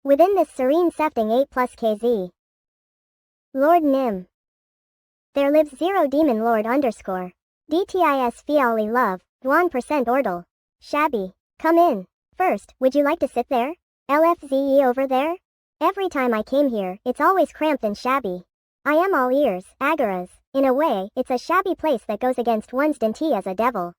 Within this serene sefting 8 plus KZ. Lord Nim. There lives 0 demon lord underscore. DTIS Fiali love, 1% ordle. Shabby. Come in. First, would you like to sit there? LFZE over there? Every time I came here, it's always cramped and shabby. I am all ears, Agaras. In a way, it's a shabby place that goes against one's dainty as a devil.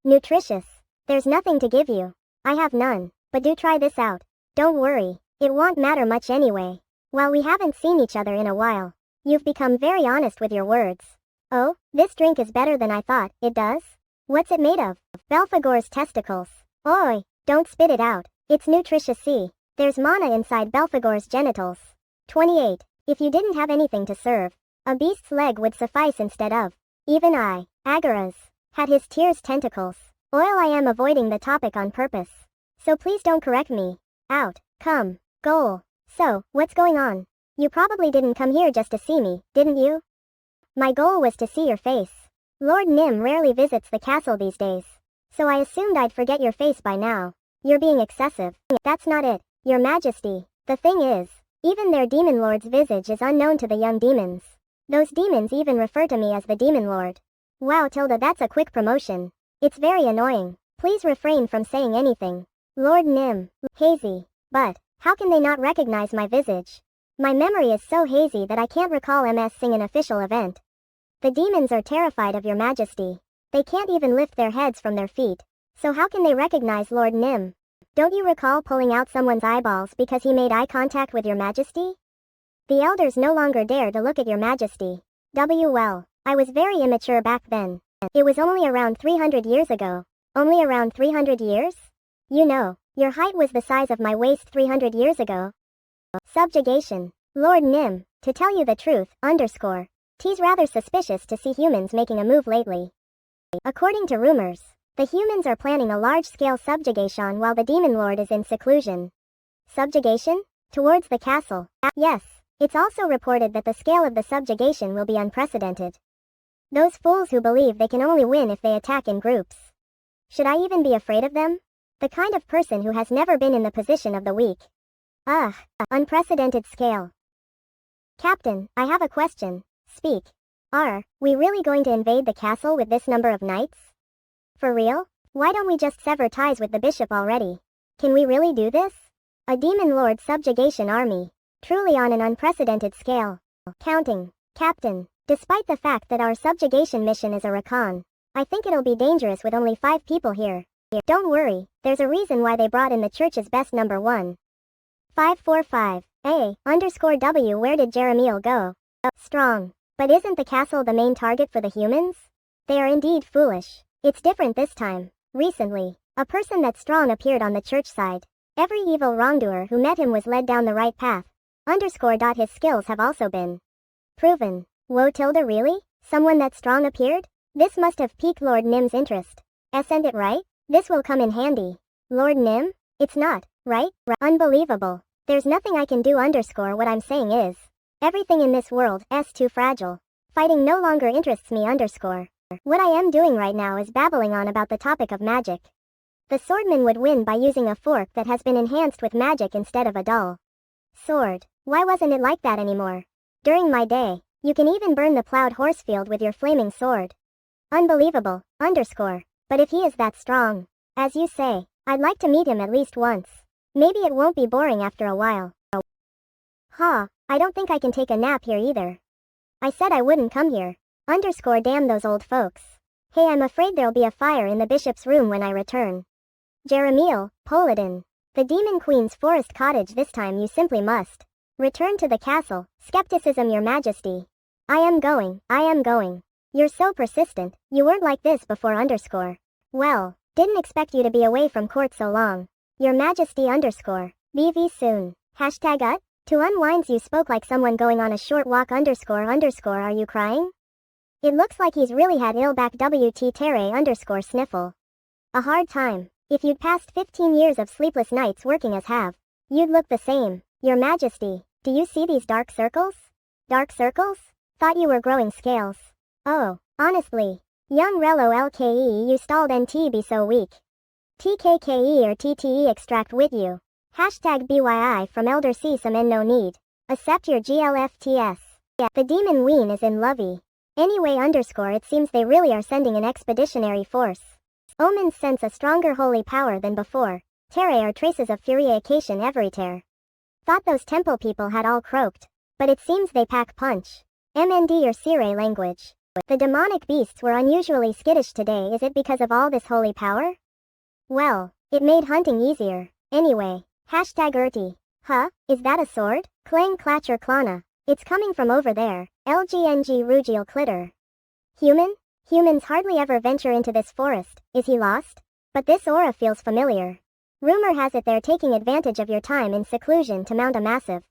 Nutritious. There's nothing to give you. I have none, but do try this out. Don't worry, it won't matter much anyway. While we haven't seen each other in a while, you've become very honest with your words. Oh, this drink is better than I thought, it does? What's it made of? Belphegor's testicles. Oi, don't spit it out. It's nutritious. See, there's mana inside Belphegor's genitals. 28. If you didn't have anything to serve, a beast's leg would suffice instead of. Even I, Agaras, had his tears tentacles. Oil. I am avoiding the topic on purpose. So please don't correct me. Out. Come. Goal. So, what's going on? You probably didn't come here just to see me, didn't you? My goal was to see your face. Lord Nim rarely visits the castle these days, so I assumed I'd forget your face by now. You're being excessive. That's not it, Your Majesty. The thing is, even their demon lord's visage is unknown to the young demons. Those demons even refer to me as the demon lord. Wow Tilda, that's a quick promotion. It's very annoying. Please refrain from saying anything. Lord Nim. Hazy. But, how can they not recognize my visage? My memory is so hazy that I can't recall MS-ing an official event. The demons are terrified of Your Majesty. They can't even lift their heads from their feet. So how can they recognize Lord Nim? Don't you recall pulling out someone's eyeballs because he made eye contact with Your Majesty? The elders no longer dare to look at Your Majesty. Well, I was very immature back then. It was only around 300 years ago. Only around 300 years? You know, your height was the size of my waist 300 years ago. Subjugation. Lord Nim, to tell you the truth, T's rather suspicious to see humans making a move lately. According to rumors, the humans are planning a large-scale subjugation while the demon lord is in seclusion. Subjugation? Towards the castle. Yes, it's also reported that the scale of the subjugation will be unprecedented. Those fools who believe they can only win if they attack in groups. Should I even be afraid of them? The kind of person who has never been in the position of the weak. Ugh, unprecedented scale. Captain, I have a question. Speak. Are we really going to invade the castle with this number of knights? For real? Why don't we just sever ties with the bishop already? Can we really do this? A demon lord subjugation army. Truly on an unprecedented scale. Counting. Captain, despite the fact that our subjugation mission is a recon, I think it'll be dangerous with only 5 people here. Don't worry, there's a reason why they brought in the church's best number 1. 545. A_W Where did Jeremiel go? Strong. But isn't the castle the main target for the humans? They are indeed foolish. It's different this time. Recently, a person that's strong appeared on the church side. Every evil wrongdoer who met him was led down the right path. His skills have also been proven. Whoa Tilda, really? Someone that strong appeared? This must have piqued Lord Nim's interest. Isn't it right? This will come in handy. Lord Nim? It's not, right? Unbelievable. There's nothing I can do. What I'm saying is, everything in this world is too fragile. Fighting no longer interests me. What I am doing right now is babbling on about the topic of magic. The swordman would win by using a fork that has been enhanced with magic instead of a dull sword. Why wasn't it like that anymore? During my day, you can even burn the plowed horse field with your flaming sword. Unbelievable. But if he is that strong, as you say, I'd like to meet him at least once. Maybe it won't be boring after a while. I don't think I can take a nap here either. I said I wouldn't come here. Damn those old folks. Hey, I'm afraid there'll be a fire in the bishop's room when I return. Jeremiel, Polydon. The Demon Queen's forest cottage. This time you simply must return to the castle. Skepticism, Your Majesty. I am going. You're so persistent. You weren't like this before. Well, didn't expect you to be away from court so long. Your Majesty. BV soon. #ut. To unwinds, you spoke like someone going on a short walk. Are you crying? It looks like he's really had ill back. WT Terre sniffle. A hard time. If you'd passed 15 years of sleepless nights working as have, you'd look the same. Your Majesty, do you see these dark circles? Dark circles? Thought you were growing scales. Oh, honestly. Young Relo LKE, you stalled NT be so weak. TKKE or TTE extract with you. Hashtag BYI from Elder C some N no need. Accept your GLFTS. Yeah, the demon ween is in lovey. Anyway it seems they really are sending an expeditionary force. Omens sense a stronger holy power than before. Terre are traces of furiation everywhere. Thought those temple people had all croaked. But it seems they pack punch. MND or Sire language. The demonic beasts were unusually skittish today. Is it because of all this holy power? Well, it made hunting easier. Anyway, hashtag Urti. Huh? Is that a sword? Clang clatcher clana. It's coming from over there. LGNG Rugial Clitter. Human? Humans hardly ever venture into this forest. Is he lost? But this aura feels familiar. Rumor has it they're taking advantage of your time in seclusion to mount a massive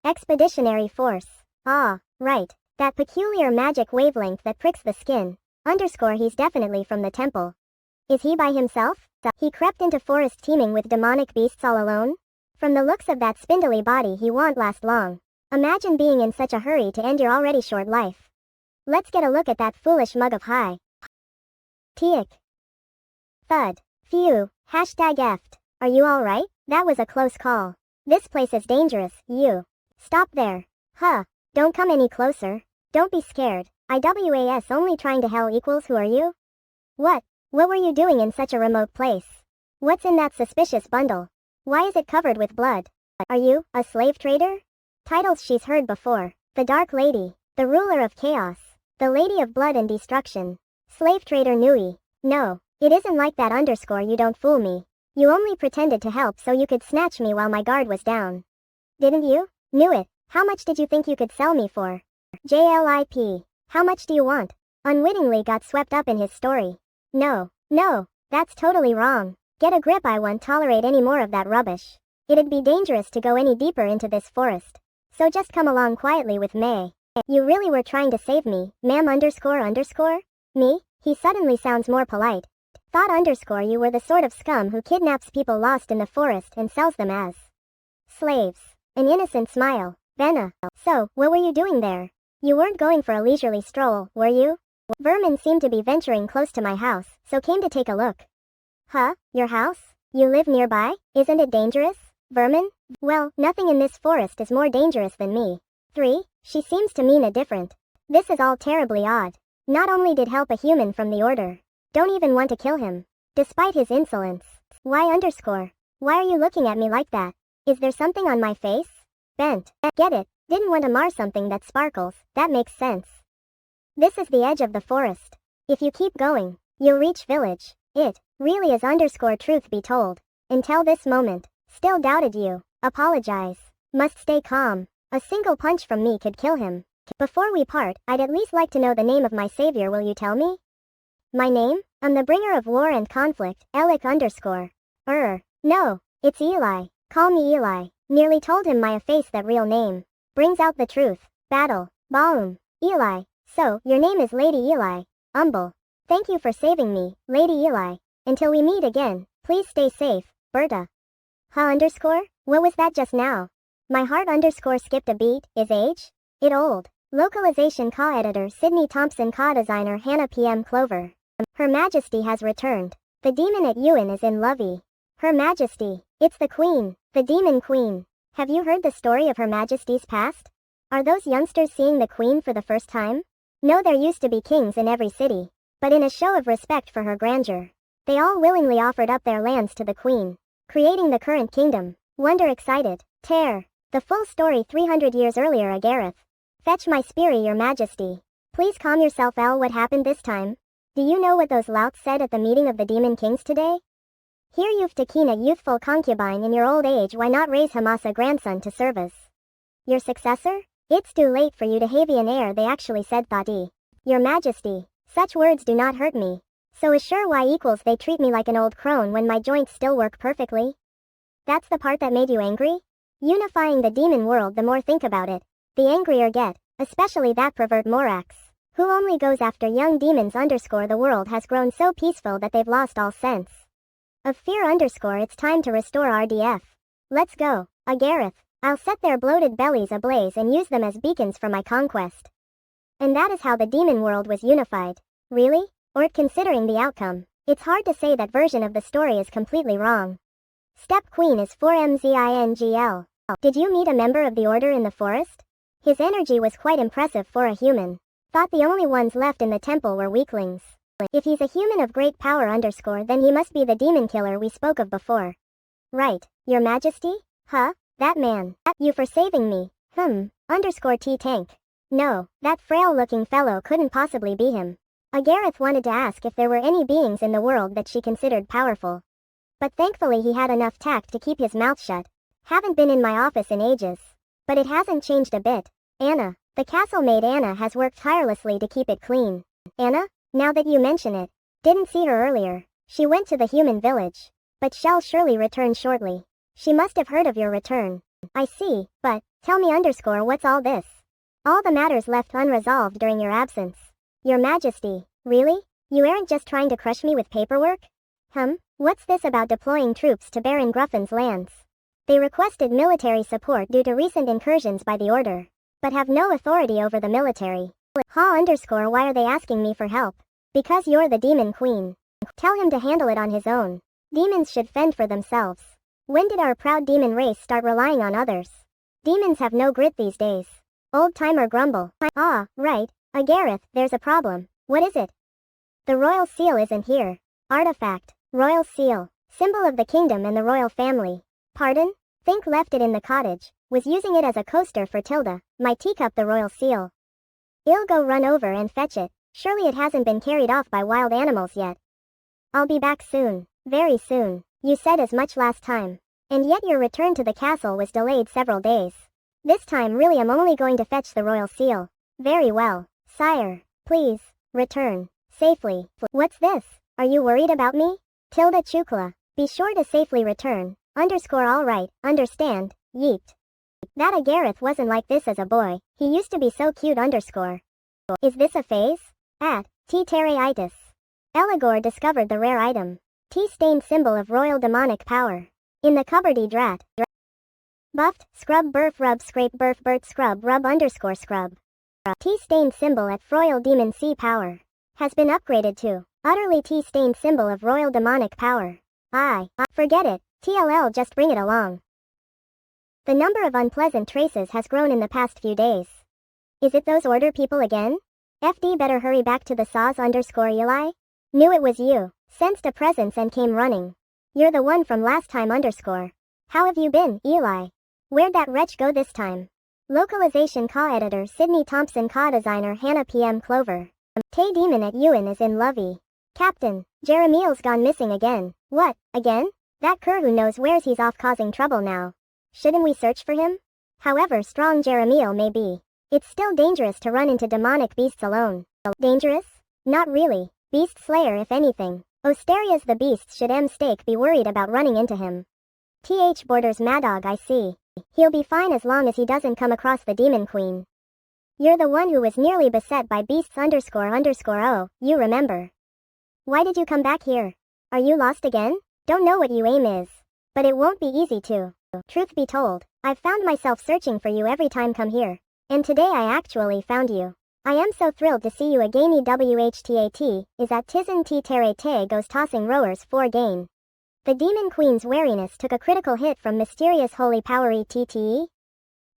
expeditionary force. Ah, right. That peculiar magic wavelength that pricks the skin. He's definitely from the temple. Is he by himself? He crept into forest teeming with demonic beasts all alone? From the looks of that spindly body he won't last long. Imagine being in such a hurry to end your already short life. Let's get a look at that foolish mug of high. Teak. Thud. Phew. Hashtag effed. Are you alright? That was a close call. This place is dangerous, you. Stop there. Huh. Don't come any closer. Don't be scared. IWAS only trying to hell equals who are you? What? What were you doing in such a remote place? What's in that suspicious bundle? Why is it covered with blood? Are you a slave trader? Titles she's heard before. The Dark Lady. The Ruler of Chaos. The Lady of Blood and Destruction. Slave trader Nui. No, it isn't like that you don't fool me. You only pretended to help so you could snatch me while my guard was down. Didn't you? Knew it. How much did you think you could sell me for? JLIP. How much do you want? Unwittingly got swept up in his story. No, that's totally wrong. Get a grip, I won't tolerate any more of that rubbish. It'd be dangerous to go any deeper into this forest. So just come along quietly with me. You really were trying to save me, ma'am __? Me? He suddenly sounds more polite. Thought you were the sort of scum who kidnaps people lost in the forest and sells them as slaves. An innocent smile. Venna. So, what were you doing there? You weren't going for a leisurely stroll, were you? Vermin seemed to be venturing close to my house, so came to take a look. Huh? Your house? You live nearby? Isn't it dangerous? Vermin? Well, nothing in this forest is more dangerous than me. 3. She seems to mean a different. This is all terribly odd. Not only did help a human from the order. Don't even want to kill him. Despite his insolence. Why _? Why are you looking at me like that? Is there something on my face? Bent. Get it. Didn't want to mar something that sparkles. That makes sense. This is the edge of the forest. If you keep going, you'll reach village. It really is truth be told. Until this moment, still doubted you. Apologize. Must stay calm. A single punch from me could kill him. Before we part, I'd at least like to know the name of my savior. Will you tell me? My name? I'm the bringer of war and conflict, Elic _. No, it's Eli. Call me Eli. Nearly told him my face that real name. Brings out the truth. Battle. Baum. Eli. So, your name is Lady Eli. Humble. Thank you for saving me, Lady Eli. Until we meet again, please stay safe, Berta. _? What was that just now? My heart skipped a beat. Is age? It old. Localization editor Sydney Thompson designer Hannah PM Clover. Her Majesty has returned. The demon at Ewan is in lovey. Her Majesty. It's the Queen. The Demon Queen. Have you heard the story of Her Majesty's past? Are those youngsters seeing the Queen for the first time? No, there used to be kings in every city. But in a show of respect for her grandeur, they all willingly offered up their lands to the Queen, creating the current kingdom. Wonder excited. Tear. The full story 300 years earlier. Agareth. Fetch my speary, Your Majesty. Please calm yourself, El. What happened this time? Do you know what those louts said at the meeting of the Demon Kings today? Here you've taken a youthful concubine in your old age. Why not raise him as a grandson to serve as your successor? It's too late for you to have an heir, they actually said. Thoughty. Your Majesty. Such words do not hurt me. So assure why equals they treat me like an old crone when my joints still work perfectly? That's the part that made you angry? Unifying the demon world, the more think about it, the angrier get, especially that pervert Morax, who only goes after young demons _. The world has grown so peaceful that they've lost all sense of fear _. It's time to restore RDF. Let's go, Agareth. I'll set their bloated bellies ablaze and use them as beacons for my conquest. And that is how the demon world was unified. Really? Or considering the outcome, it's hard to say that version of the story is completely wrong. Step Queen is 4mzingl. Did you meet a member of the order in the forest? His energy was quite impressive for a human. Thought the only ones left in the temple were weaklings. If he's a human of great power then he must be the demon killer we spoke of before. Right, Your Majesty? Huh? That man. You for saving me. T tank. No, that frail-looking fellow couldn't possibly be him. Agareth wanted to ask if there were any beings in the world that she considered powerful. But thankfully he had enough tact to keep his mouth shut. Haven't been in my office in ages. But it hasn't changed a bit. Anna, the castle maid Anna has worked tirelessly to keep it clean. Anna? Now that you mention it. Didn't see her earlier. She went to the human village. But shall surely return shortly. She must have heard of your return. I see, but, tell me what's all this? All the matters left unresolved during your absence. Your Majesty, really? You aren't just trying to crush me with paperwork? What's this about deploying troops to Baron Gruffin's lands? They requested military support due to recent incursions by the Order, but have no authority over the military. Why are they asking me for help? Because you're the Demon Queen. Tell him to handle it on his own. Demons should fend for themselves. When did our proud demon race start relying on others? Demons have no grit these days. Old-timer grumble. Right. Agareth, there's a problem. What is it? The royal seal isn't here. Artifact. Royal seal. Symbol of the kingdom and the royal family. Pardon? Think left it in the cottage. Was using it as a coaster for Tilda, my teacup the royal seal. I'll go run over and fetch it. Surely it hasn't been carried off by wild animals yet. I'll be back soon. Very soon. You said as much last time. And yet your return to the castle was delayed several days. This time really I'm only going to fetch the royal seal. Very well. Sire, please, return. Safely. What's this? Are you worried about me? Tilda Chukla. Be sure to safely return. Alright, understand, yeet. That Agareth wasn't like this as a boy. He used to be so cute . Is this a phase? T-Terreitis. Eligor discovered the rare item. Tea-stained symbol of royal demonic power. In the cupboardy drat. Buffed, scrub burf rub scrape burf burt scrub rub _scrub. Tea-stained symbol at royal demon sea power. Has been upgraded to utterly tea-stained symbol of royal demonic power. Forget it. TLL just bring it along. The number of unpleasant traces has grown in the past few days. Is it those order people again? FD better hurry back to the Saws _Eli? Knew it was you. Sensed a presence and came running. You're the one from last time . How have you been, Eli? Where'd that wretch go this time? Localization editor Sydney Thompson designer Hannah PM Clover. Tay Demon at Ewan is in lovey. Captain, Jeremiel's gone missing again. What, again? That cur who knows where's he's off causing trouble now. Shouldn't we search for him? However strong Jeremiel may be, it's still dangerous to run into demonic beasts alone. Dangerous? Not really. Beast Slayer if anything. Osteria's the beasts should Stake be worried about running into him. TH borders Madog I see. He'll be fine as long as he doesn't come across the Demon Queen. You're the one who was nearly beset by beasts __O, you remember. Why did you come back here? Are you lost again? Don't know what you aim is. But it won't be easy to. Truth be told, I've found myself searching for you every time come here. And today I actually found you. I am so thrilled to see you again. WHTAT is at Tizen T Terre Te goes tossing rowers 4 gain. The Demon Queen's wariness took a critical hit from mysterious holy powery TTE.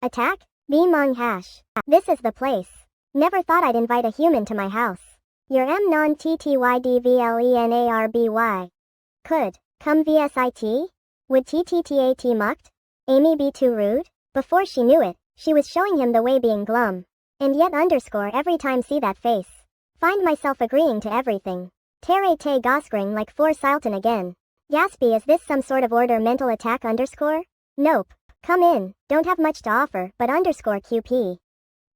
Attack? Bmong hash. This is the place. Never thought I'd invite a human to my house. Your M non TTYDVLENARBY. Could. Come VSIT? Would TTTAT mucked? Amy be too rude? Before she knew it, she was showing him the way being glum. And yet every time see that face. Find myself agreeing to everything. Terre te goskring like 4 Silton again. Gaspy, is this some sort of order mental attack ? Nope. Come in, don't have much to offer, but _QP.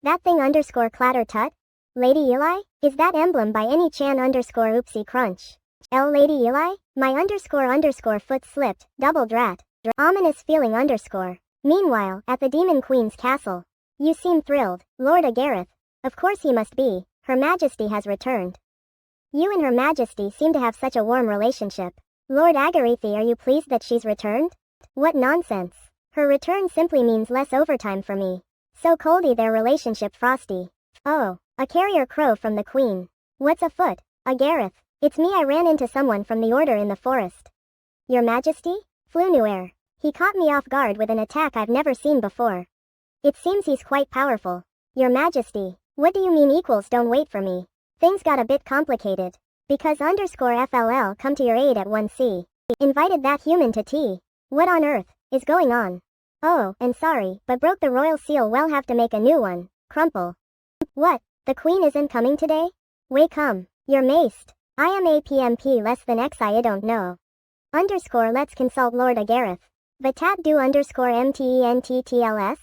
That thing _clatter tut? Lady Eli? Is that emblem by any chan _oopsie crunch? Lady Eli? My __ foot slipped, double drat. Ominous feeling _. Meanwhile, at the Demon Queen's castle. You seem thrilled, Lord Agareth. Of course he must be. Her Majesty has returned. You and Her Majesty seem to have such a warm relationship. Lord Agarethi, are you pleased that she's returned? What nonsense. Her return simply means less overtime for me. So coldy their relationship frosty. Oh, a carrier crow from the Queen. What's afoot? Agareth, it's me. I ran into someone from the Order in the forest. Your Majesty? Flunuair. He caught me off guard with an attack I've never seen before. It seems he's quite powerful. Your Majesty, what do you mean equals don't wait for me? Things got a bit complicated. Because _FLL come to your aid at 1C. Invited that human to tea. What on earth is going on? Oh, and sorry, but broke the royal seal. Well, have to make a new one. Crumple. What? The queen isn't coming today? Way come. You're maced. I am APMP less than XI. I don't know. Let's consult Lord Agareth. Vatat do _MTENTTLS?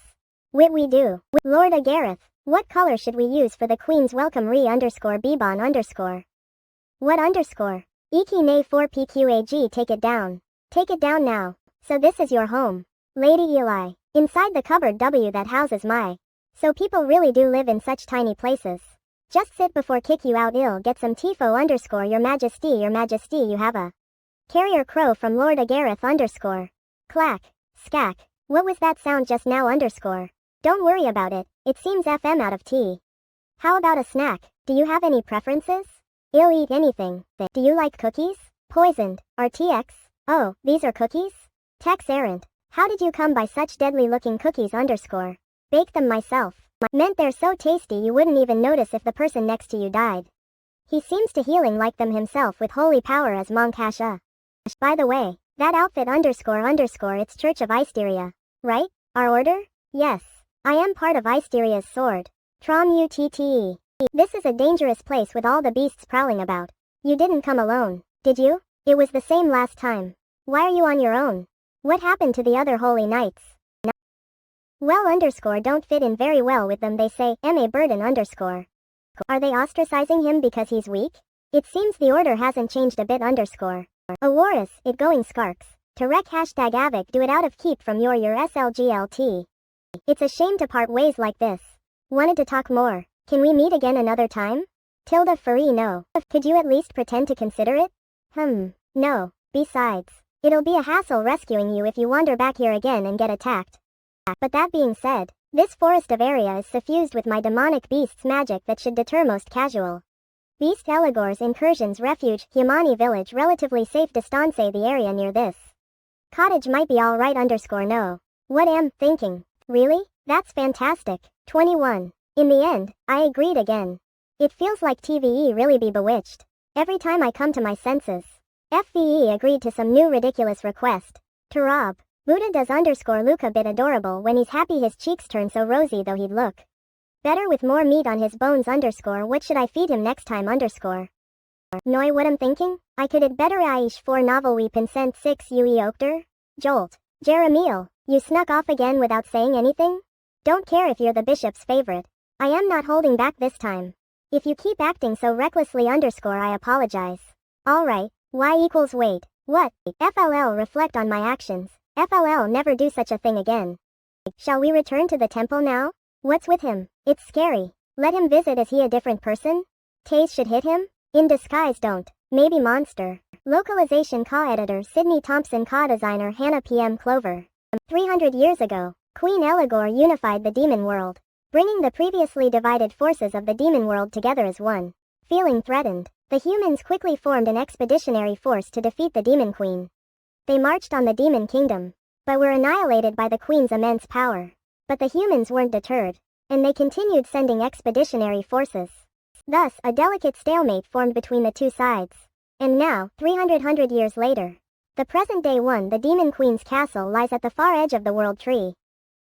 Wit we do. Lord Agareth, what color should we use for the queen's welcome _Bebon_? What underscore? Iki nay 4PQAG. Take it down. Take it down now. So this is your home. Lady Eli. Inside the cupboard W that houses my. So people really do live in such tiny places. Just sit before kick you out ill. Get some tifo _ your majesty. Your majesty, you have a carrier crow from Lord Agareth _ Clack. Skack. What was that sound just now _? Don't worry about it. It seems FM out of tea. How about a snack? Do you have any preferences? I'll eat anything. Do you like cookies? Poisoned. RTX. Oh, these are cookies? Tex errant. How did you come by such deadly looking cookies _? Baked them myself. Meant they're so tasty you wouldn't even notice if the person next to you died. He seems to healing like them himself with holy power as Mangacaped. By the way, that outfit _ it's Church of Isteria. Right? Our order? Yes. I am part of Isteria's sword. Trom UTTE. This is a dangerous place with all the beasts prowling about. You didn't come alone, did you? It was the same last time. Why are you on your own? What happened to the other holy knights? Well don't fit in very well with them, they say. MA burden _. Are they ostracizing him because he's weak? It seems the order hasn't changed a bit _. Awaris, it going skarks. To rec #AVIC do it out of keep from your SLGLT. It's a shame to part ways like this. Wanted to talk more. Can we meet again another time? Tilda Free no. Could you at least pretend to consider it? No. Besides, it'll be a hassle rescuing you if you wander back here again and get attacked. But that being said, this forest of area is suffused with my demonic beast's magic that should deter most casual. Beast Eligor's incursions refuge, Humani village relatively safe distance. The area near this cottage might be alright _no. What am thinking? Really? That's fantastic. 21. In the end, I agreed again. It feels like TVE really be bewitched. Every time I come to my senses. FVE agreed to some new ridiculous request. To rob. Buddha does Luca bit adorable when he's happy. His cheeks turn so rosy though he'd look better with more meat on his bones _ what should I feed him next time _ Noi what I'm thinking? I could it better Aish 4 novel we consent 6 UE Okter? Jolt. Jeremiel, you snuck off again without saying anything? Don't care if you're the bishop's favorite. I am not holding back this time. If you keep acting so recklessly _ I apologize. Alright, y equals wait. What? FLL reflect on my actions. FLL never do such a thing again. Shall we return to the temple now? What's with him? It's scary. Let him visit. Is he a different person? Taze should hit him? In disguise don't. Maybe monster. Localization editor Sydney Thompson designer Hannah PM Clover. 300 years ago, Queen Eligor unified the demon world, bringing the previously divided forces of the demon world together as one. Feeling threatened, the humans quickly formed an expeditionary force to defeat the demon queen. They marched on the demon kingdom, but were annihilated by the queen's immense power. But the humans weren't deterred, and they continued sending expeditionary forces. Thus, a delicate stalemate formed between the two sides. And now, 300 years later, the present day the demon queen's castle lies at the far edge of the world tree.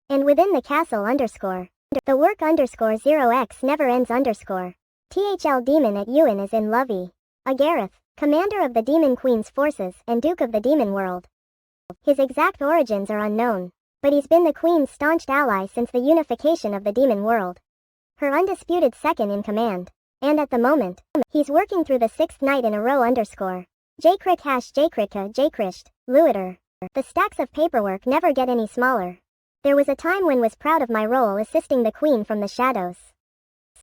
And within the castle the work _0x never ends _ THL demon at Ewan is in Lovey. Agareth, commander of the demon queen's forces and duke of the demon world. His exact origins are unknown, but he's been the queen's staunched ally since the unification of the demon world. Her undisputed second in command. And at the moment, he's working through the 6th night in a row _ Jcrick Jcricka Jcrisht, Luiter. The stacks of paperwork never get any smaller. There was a time when was proud of my role assisting the queen from the shadows.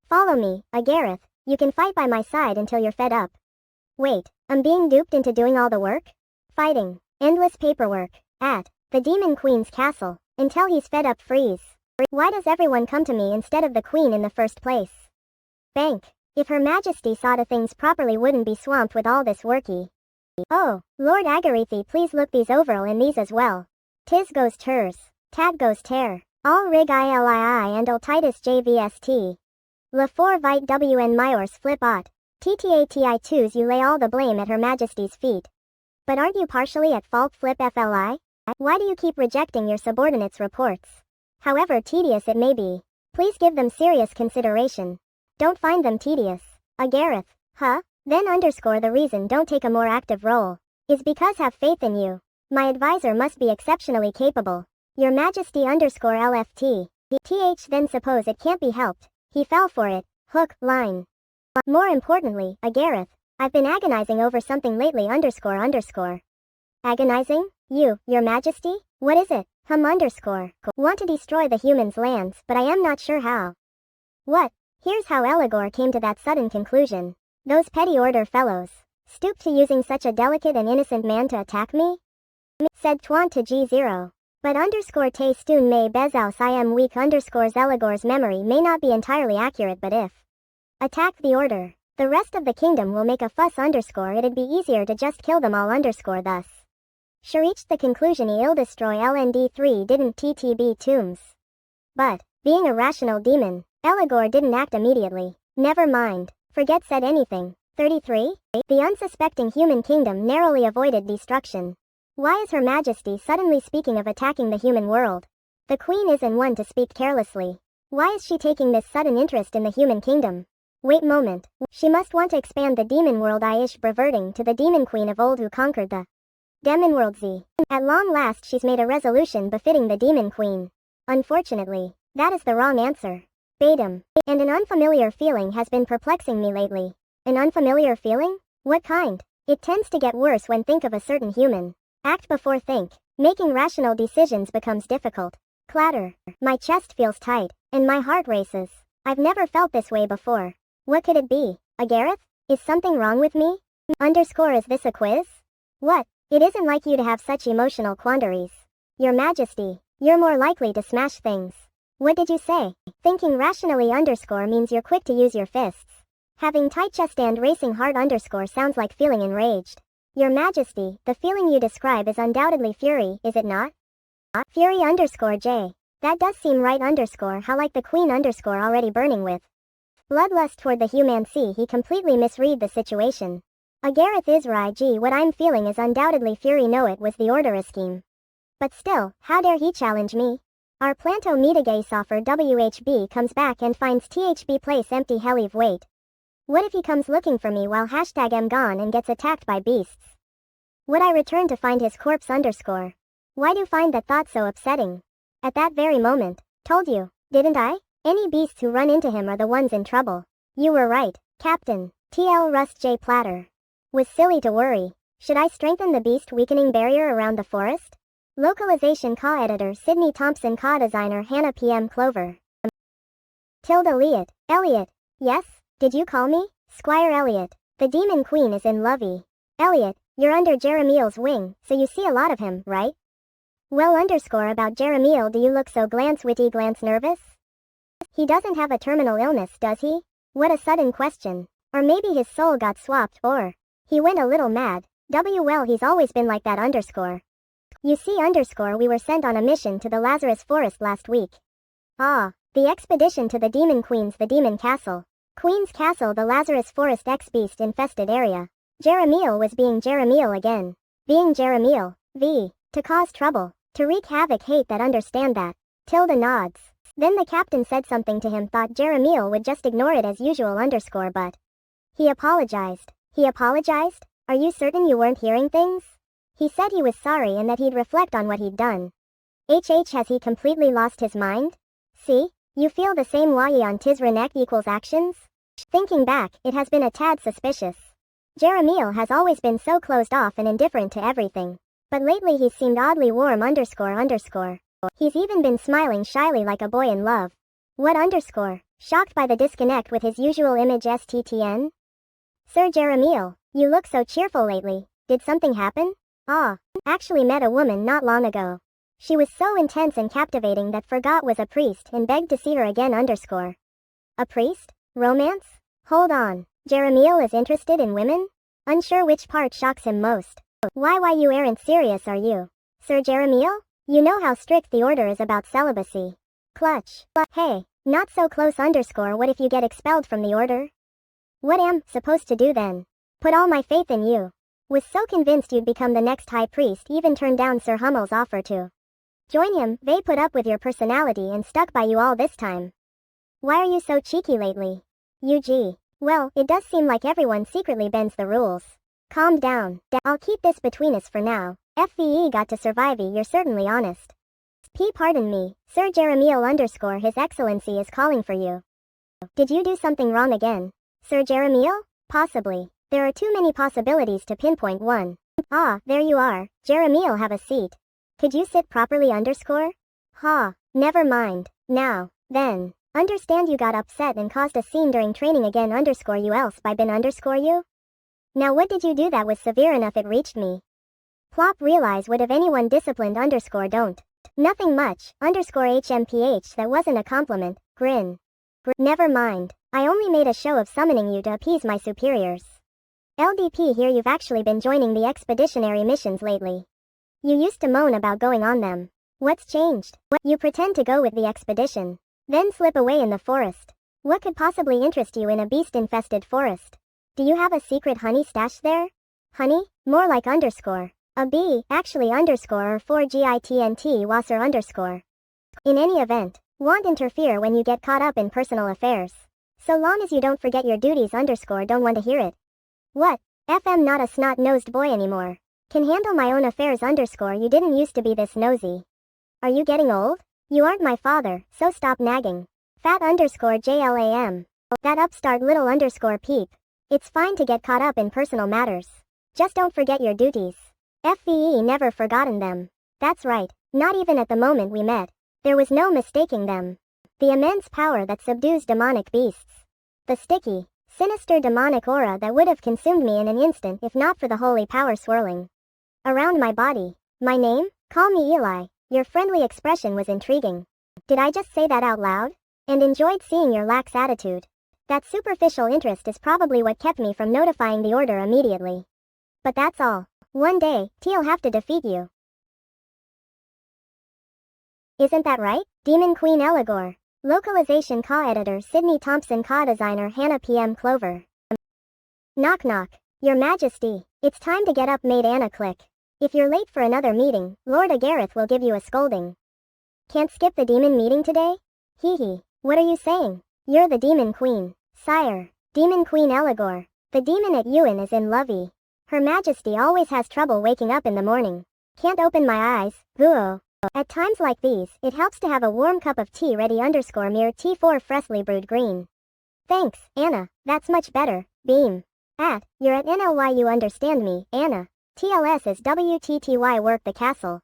Follow me, Agareth, you can fight by my side until you're fed up. Wait, I'm being duped into doing all the work? Fighting, endless paperwork, at the demon queen's castle, until he's fed up. Freeze. Why does everyone come to me instead of the queen in the first place? Bank. If Her Majesty saw to things properly wouldn't be swamped with all this worky. Oh, Lord Agarithi, please look these overall and these as well. Tis goes ters. Tag goes ter. All rig ilii and ultitus jvst. La 4 vite wn myors flip ot. Ttati2s you lay all the blame at Her Majesty's feet. But aren't you partially at fault flip fli? Why do you keep rejecting your subordinates' reports? However tedious it may be, please give them serious consideration. Don't find them tedious. Gareth, huh? Then underscore the reason don't take a more active role is because have faith in you. My advisor must be exceptionally capable. Your Majesty underscore LFT. Th then suppose it can't be helped. He fell for it. Hook, line. More importantly, Gareth, I've been agonizing over something lately underscore. Agonizing? Your Majesty? What is it? Underscore. Want to destroy the humans' lands, but I am not sure how. What? Here's how Eligor came to that sudden conclusion. Those petty order fellows stooped to using such a delicate and innocent man to attack me? Said Twant to G0. But underscore te stun may bezaus I am weak underscore Eligor's memory may not be entirely accurate, but if attack the order, the rest of the kingdom will make a fuss underscore it'd be easier to just kill them all underscore thus. She reached the conclusion he'll destroy LND3 didn't TTB tombs. But, being a rational demon, Eligor didn't act immediately. Never mind. Forget said anything. 33? The unsuspecting human kingdom narrowly avoided destruction. Why is Her Majesty suddenly speaking of attacking the human world? The Queen isn't one to speak carelessly. Why is she taking this sudden interest in the human kingdom? Wait moment. She must want to expand the demon world ish reverting to the demon queen of old who conquered the demon world Z. At long last she's made a resolution befitting the demon queen. Unfortunately, that is the wrong answer. Batum. And an unfamiliar feeling has been perplexing me lately. An unfamiliar feeling? What kind? It tends to get worse when think of a certain human. Act before think. Making rational decisions becomes difficult. Clatter. My chest feels tight, and my heart races. I've never felt this way before. What could it be? Gareth? Is something wrong with me? Underscore is this a quiz? What? It isn't like you to have such emotional quandaries. Your Majesty, you're more likely to smash things. What did you say? Thinking rationally underscore means you're quick to use your fists. Having tight chest and racing heart underscore sounds like feeling enraged. Your Majesty, the feeling you describe is undoubtedly fury, is it not? Fury underscore J. That does seem right underscore how like the Queen underscore already burning with bloodlust toward the human sea. He completely misread the situation. Gareth Israi G. What I'm feeling is undoubtedly fury. No, it was the order scheme. But still, how dare he challenge me? Our planto mitigase offer WHB comes back and finds THB place empty. Helive wait. What if he comes looking for me while #M gone and gets attacked by beasts? Would I return to find his corpse underscore? Why do find that thought so upsetting? At that very moment. Told you, didn't I? Any beasts who run into him are the ones in trouble. You were right, Captain. TL Rust J. Platter. Was silly to worry. Should I strengthen the beast weakening barrier around the forest? Localization Ka editor Sydney Thompson Ka designer Hannah PM Clover. Elliot. Elliot. Yes? Did you call me? Squire Elliot. The demon queen is in lovey. Elliot, you're under Jeremiel's wing, so you see a lot of him, right? Well underscore about Jeremiel, do you look so glance witty glance nervous? He doesn't have a terminal illness, does he? What a sudden question. Or maybe his soul got swapped, or he went a little mad. Well, he's always been like that underscore. You see underscore we were sent on a mission to the Lazarus Forest last week. Ah, the expedition to the Demon Queen's the Demon Castle. Queen's Castle, the Lazarus Forest X-Beast infested area. Jeremiel was being Jeremiel again. Being Jeremiel, to cause trouble, to wreak havoc. Hate that, understand that. Tilda nods. Then the captain said something to him, thought Jeremiel would just ignore it as usual underscore, but he apologized. He apologized? Are you certain you weren't hearing things? He said he was sorry and that he'd reflect on what he'd done. Has he completely lost his mind? See? You feel the same way on Tizranek equals actions? Thinking back, it has been a tad suspicious. Jeremiel has always been so closed off and indifferent to everything. But lately he's seemed oddly warm underscore. He's even been smiling shyly like a boy in love. What underscore? Shocked by the disconnect with his usual image STTN? Sir Jeremiel, you look so cheerful lately. Did something happen? Actually met a woman not long ago. She was so intense and captivating that forgot was a priest and begged to see her again underscore. A priest? Romance? Hold on. Jeremiel is interested in women? Unsure which part shocks him most. Why you aren't serious, are you? Sir Jeremiel? You know how strict the order is about celibacy. Clutch. Hey, not so close underscore, what if you get expelled from the order? What am supposed to do then? Put all my faith in you. Was so convinced you'd become the next high priest, even turned down Sir Hummel's offer to join him. They put up with your personality and stuck by you all this time. Why are you so cheeky lately? UG. Well, it does seem like everyone secretly bends the rules. Calm down. I'll keep this between us for now. FVE got to survive, you're certainly honest. Pardon me, Sir Jeremiel underscore His Excellency is calling for you. Did you do something wrong again? Sir Jeremiel? Possibly. There are too many possibilities to pinpoint one. Ah, there you are. Jeremiel, have a seat. Could you sit properly underscore? Never mind. Now, then. Understand you got upset and caused a scene during training again underscore you else by bin underscore you? Now what did you do that was severe enough it reached me? Plop realize would have anyone disciplined underscore don't. Nothing much, underscore HMPH that wasn't a compliment, grin. Never mind, I only made a show of summoning you to appease my superiors. LDP here you've actually been joining the expeditionary missions lately. You used to moan about going on them. What's changed? You pretend to go with the expedition. Then slip away in the forest. What could possibly interest you in a beast-infested forest? Do you have a secret honey stash there? Honey? More like underscore. A bee, actually underscore or 4GITNT Wasser underscore. In any event, won't interfere when you get caught up in personal affairs. So long as you don't forget your duties underscore don't want to hear it. What? FM not a snot-nosed boy anymore. Can handle my own affairs underscore you didn't used to be this nosy. Are you getting old? You aren't my father, so stop nagging. Fat underscore JLAM. That upstart little underscore peep. It's fine to get caught up in personal matters. Just don't forget your duties. FVE never forgotten them. That's right, not even at the moment we met. There was no mistaking them. The immense power that subdues demonic beasts. The sticky, sinister demonic aura that would have consumed me in an instant if not for the holy power swirling around my body. My name? Call me Eli. Your friendly expression was intriguing. Did I just say that out loud? And enjoyed seeing your lax attitude. That superficial interest is probably what kept me from notifying the order immediately. But that's all. One day, T'll have to defeat you. Isn't that right? Demon Queen Eligor. Localization Editor Sydney Thompson Designer Hannah PM Clover. Knock knock. Your Majesty, it's time to get up made Anna click. If you're late for another meeting, Lord Agareth will give you a scolding. Can't skip the demon meeting today? Hee hee, what are you saying? You're the demon queen. Sire, Demon Queen Eligor. The demon at Ewan is in lovey. Her Majesty always has trouble waking up in the morning. Can't open my eyes, guo. At times like these, it helps to have a warm cup of tea ready underscore mere T4 freshly brewed green. Thanks, Anna, that's much better, beam. You're at NLY you understand me, Anna. TLS is WTTY work the castle.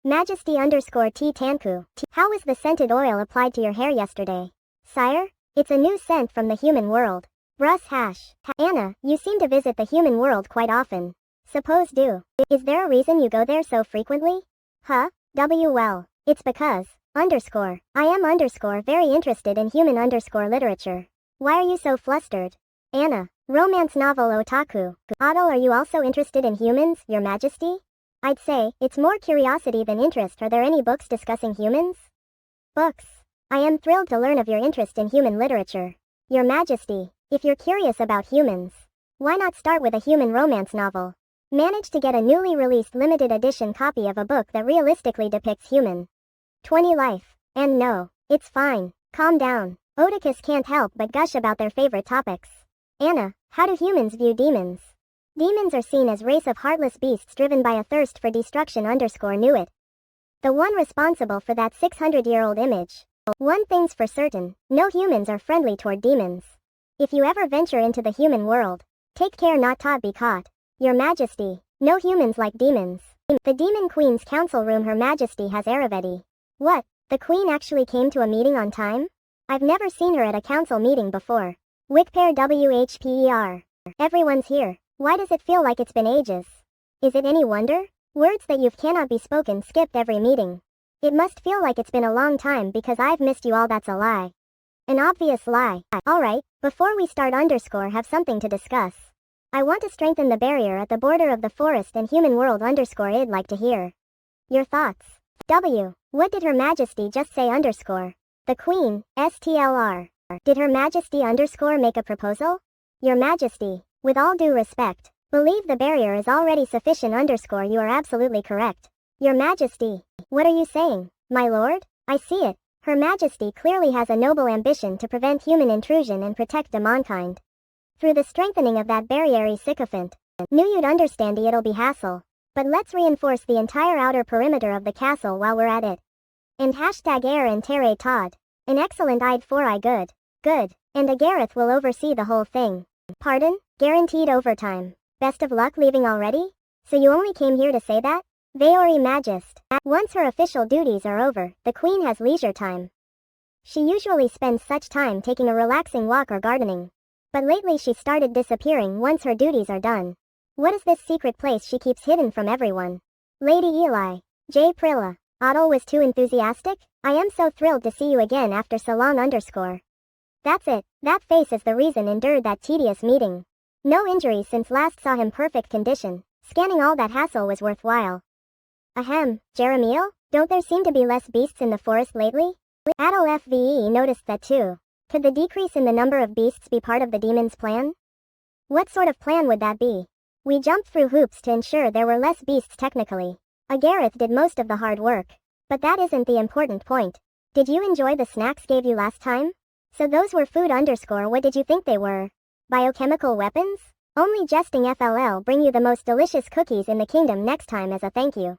Majesty underscore T Tanku. How was the scented oil applied to your hair yesterday? Sire? It's a new scent from the human world. Brus hash. Anna, you seem to visit the human world quite often. Suppose do. Is there a reason you go there so frequently? Well, it's because, underscore, I am underscore very interested in human underscore literature. Why are you so flustered? Anna, romance novel otaku. Otto, are you also interested in humans, your Majesty? I'd say, it's more curiosity than interest. Are there any books discussing humans? Books. I am thrilled to learn of your interest in human literature. Your Majesty, if you're curious about humans, why not start with a human romance novel? Manage to get a newly released limited edition copy of a book that realistically depicts human 20 life. And no, it's fine. Calm down. Oedicus can't help but gush about their favorite topics. Anna, how do humans view demons? Demons are seen as race of heartless beasts driven by a thirst for destruction underscore knew it. The one responsible for that 600-year-old image. One thing's for certain, no humans are friendly toward demons. If you ever venture into the human world, take care not to be caught. Your Majesty, no humans like demons. The Demon Queen's council room. Her Majesty has Aravedi. What? The Queen actually came to a meeting on time? I've never seen her at a council meeting before. Wickpair WHPER. Everyone's here. Why does it feel like it's been ages? Is it any wonder? Words that you've cannot be spoken skipped every meeting. It must feel like it's been a long time because I've missed you all. That's a lie. An obvious lie. Alright, before we start underscore have something to discuss. I want to strengthen the barrier at the border of the forest and human world underscore I'd like to hear your thoughts. W. What did Her Majesty just say underscore? The Queen, STLR. Did Her Majesty underscore make a proposal? Your Majesty, with all due respect, believe the barrier is already sufficient underscore you are absolutely correct. Your Majesty, what are you saying, my lord? I see it. Her Majesty clearly has a noble ambition to prevent human intrusion and protect the mankind. Through the strengthening of that barrier sycophant. Knew you'd understand it'll be hassle. But let's reinforce the entire outer perimeter of the castle while we're at it. And hashtag air and terre Todd. An excellent I'd for I good. Good. And a Gareth will oversee the whole thing. Pardon? Guaranteed overtime. Best of luck leaving already? So you only came here to say that? Veori Magist. Once her official duties are over, the Queen has leisure time. She usually spends such time taking a relaxing walk or gardening. But lately she started disappearing once her duties are done. What is this secret place she keeps hidden from everyone? Lady Eli. J. Prilla. Otto was too enthusiastic? I am so thrilled to see you again after so long underscore. That's it, that face is the reason endured that tedious meeting. No injuries since last saw him perfect condition. Scanning all that hassle was worthwhile. Ahem, Jeremiel, don't there seem to be less beasts in the forest lately? Adol FVE noticed that too. Could the decrease in the number of beasts be part of the demon's plan? What sort of plan would that be? We jumped through hoops to ensure there were less beasts technically. Gareth did most of the hard work. But that isn't the important point. Did you enjoy the snacks gave you last time? So those were food underscore what did you think they were? Biochemical weapons? Only jesting FLL bring you the most delicious cookies in the kingdom next time as a thank you.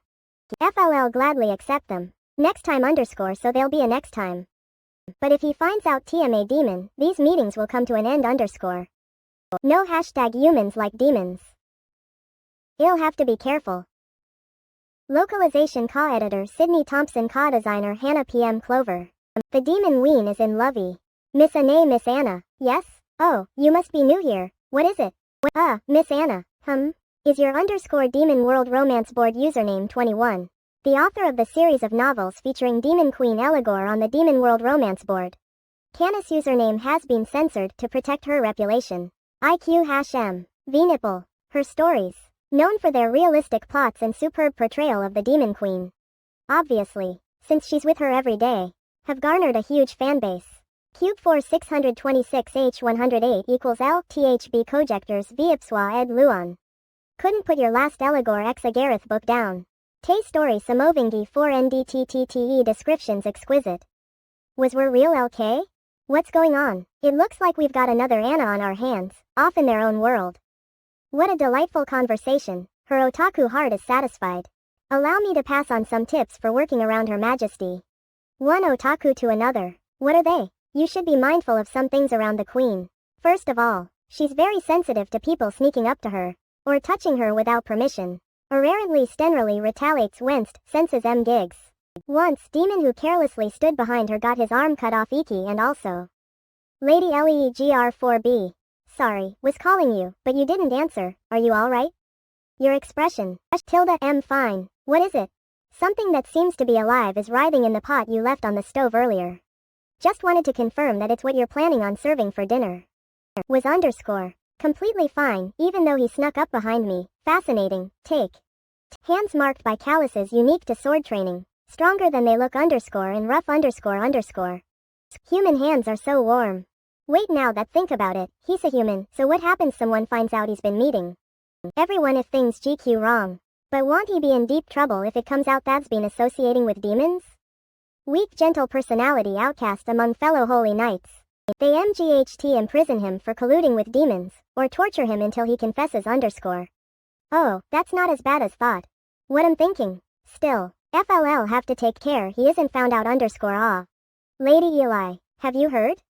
FLL gladly accept them. Next time underscore so there'll be a next time. But if he finds out TMA demon, these meetings will come to an end underscore. No hashtag humans like demons. He'll have to be careful. Localization editor Sydney Thompson designer Hannah PM Clover. The demon ween is in lovey. Miss Miss Anna, yes? Oh, you must be new here. What is it? Miss Anna, is your underscore demon world romance board username 21. The author of the series of novels featuring Demon Queen Eligor on the Demon World romance board. Canis username has been censored to protect her reputation. IQ V-nipple. Her stories, known for their realistic plots and superb portrayal of the Demon Queen. Obviously, since she's with her every day, have garnered a huge fanbase. Cube 4626H108 equals LTHB Cojectors Viipswa Ed Luon. Couldn't put your last Eligor x Gareth book down. Tay story Samovingi 4NDTTTE descriptions exquisite. Was we're real LK? What's going on? It looks like we've got another Anna on our hands, off in their own world. What a delightful conversation, her otaku heart is satisfied. Allow me to pass on some tips for working around Her Majesty. One otaku to another, what are they? You should be mindful of some things around the Queen. First of all, she's very sensitive to people sneaking up to her, or touching her without permission. Rarely generally retaliates whence senses gigs. Once demon who carelessly stood behind her got his arm cut off Iki and also. Lady LEEGR4B. Sorry, was calling you, but you didn't answer, are you alright? Your expression, tilde fine, what is it? Something that seems to be alive is writhing in the pot you left on the stove earlier. Just wanted to confirm that it's what you're planning on serving for dinner. Was underscore. Completely fine, even though he snuck up behind me. Fascinating. Take. Hands marked by calluses unique to sword training. Stronger than they look underscore and rough underscore underscore. Human hands are so warm. Wait now that think about it, he's a human, so what happens someone finds out he's been meeting? Everyone if things GQ wrong. But won't he be in deep trouble if it comes out that's been associating with demons? Weak gentle personality outcast among fellow holy knights. They MGHT imprison him for colluding with demons, or torture him until he confesses underscore. Oh, that's not as bad as thought. What I'm thinking. Still, FLL have to take care he isn't found out underscore Lady Eli, have you heard?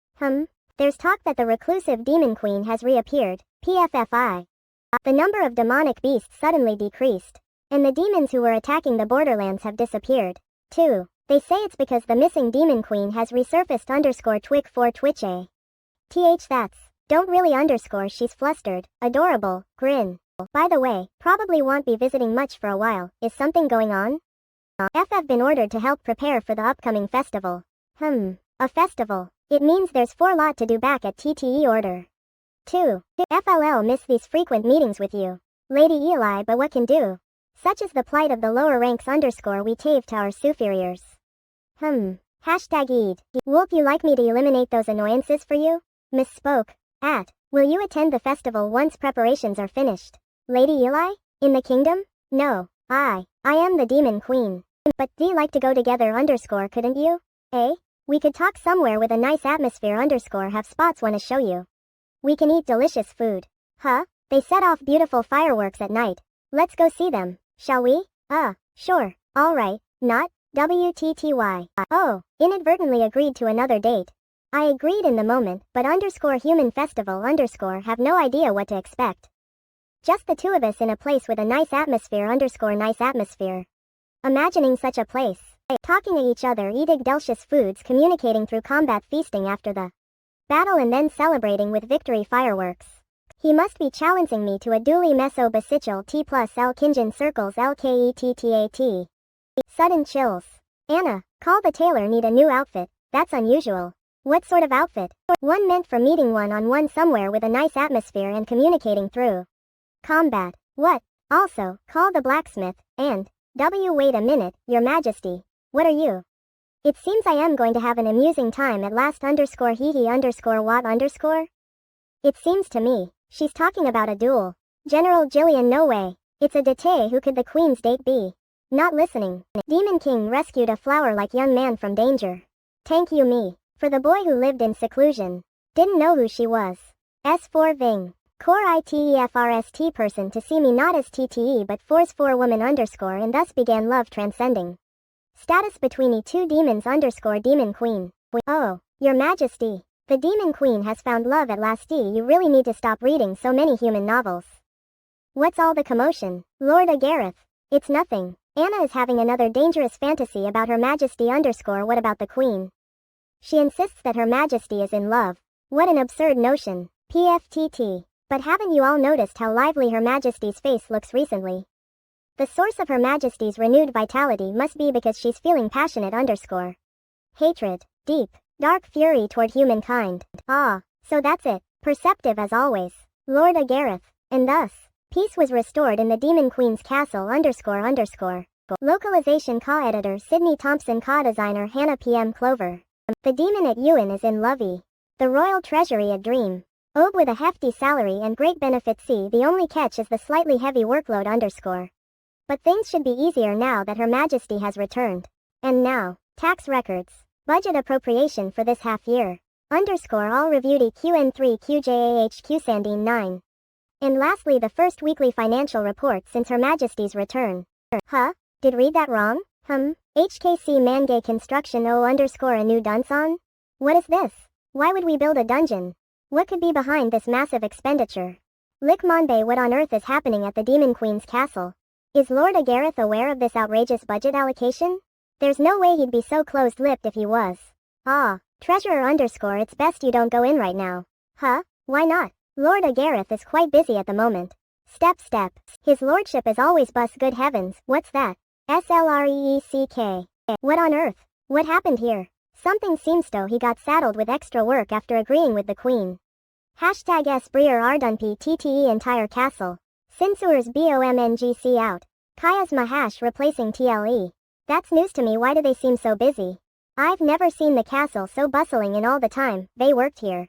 There's talk that the reclusive demon queen has reappeared, PFFI. The number of demonic beasts suddenly decreased, and the demons who were attacking the borderlands have disappeared, too. They say it's because the missing demon queen has resurfaced underscore twic for twitch a. That's, don't really underscore she's flustered, adorable, grin. By the way, probably won't be visiting much for a while, is something going on? FF been ordered to help prepare for the upcoming festival. A festival. It means there's 4 lot to do back at TTE order. 2. FLL miss these frequent meetings with you, Lady Eli, but what can do? Such is the plight of the lower ranks _ we tave to our superiors. Hashtag Eid. Wolf, you like me to eliminate those annoyances for you? Misspoke. Will you attend the festival once preparations are finished? Lady Eli? In the kingdom? No. I am the demon queen. But do you like to go together _ couldn't you? We could talk somewhere with a nice atmosphere _ have spots wanna show you. We can eat delicious food. They set off beautiful fireworks at night. Let's go see them, shall we? Sure, alright, not, WTTY. Oh, inadvertently agreed to another date. I agreed in the moment, but _human festival _ have no idea what to expect. Just the two of us in a place with a nice atmosphere _ nice atmosphere. Imagining such a place. Talking to each other, eating delicious foods, communicating through combat, feasting after the battle, and then celebrating with victory fireworks. He must be challenging me to a dually meso basichal T+L Kinjin circles LKETTAT. Sudden chills. Anna, call the tailor, need a new outfit. That's unusual. What sort of outfit? One meant for meeting one-on-one somewhere with a nice atmosphere and communicating through combat. What? Also, call the blacksmith, and wait a minute, your majesty. What are you? It seems I am going to have an amusing time at last _he what . It seems to me, she's talking about a duel. General Jillian, no way. It's a detail. Who could the queen's date be? Not listening. Demon King rescued a flower-like young man from danger. Thank you me. For the boy who lived in seclusion. Didn't know who she was. S4 Ving. Core ITEFRST person to see me not as TTE but force 4 woman _ and thus began love transcending. Status between E2 demons _ demon queen. Oh, your majesty. The demon queen has found love at last. You really need to stop reading so many human novels. What's all the commotion? Lord Agareth. It's nothing. Anna is having another dangerous fantasy about her majesty _ what about the queen? She insists that her majesty is in love. What an absurd notion. PFTT. But haven't you all noticed how lively her majesty's face looks recently? The source of her majesty's renewed vitality must be because she's feeling passionate _ hatred, deep, dark fury toward humankind. So that's it. Perceptive as always. Lord Agareth. And thus, peace was restored in the Demon Queen's castle _ Localization editor Sydney Thompson designer Hannah PM Clover. The demon at Ewan is in lovey. The royal treasury a dream. Ob with a hefty salary and great benefits. The only catch is the slightly heavy workload _ But things should be easier now that Her Majesty has returned. And now, tax records. Budget appropriation for this half year. All reviewed EQN3 QJAHQ Sandine 9. And lastly the first weekly financial report since Her Majesty's return. Did read that wrong? HKC Manga Construction O _ a new dungeon? What is this? Why would we build a dungeon? What could be behind this massive expenditure? Lick Monbay, what on earth is happening at the Demon Queen's castle? Is Lord Agareth aware of this outrageous budget allocation? There's no way he'd be so closed-lipped if he was. Treasurer _ it's best you don't go in right now. Why not? Lord Agareth is quite busy at the moment. Step. His lordship is always bus. Good heavens, what's that? SLREECK. What on earth? What happened here? Something seems to he got saddled with extra work after agreeing with the queen. Hashtag S Breer Ardunp TTE entire castle. Sinsuers BOMNGC out. Kaya's Mahash replacing TLE. That's news to me. Why do they seem so busy? I've never seen the castle so bustling in all the time they worked here.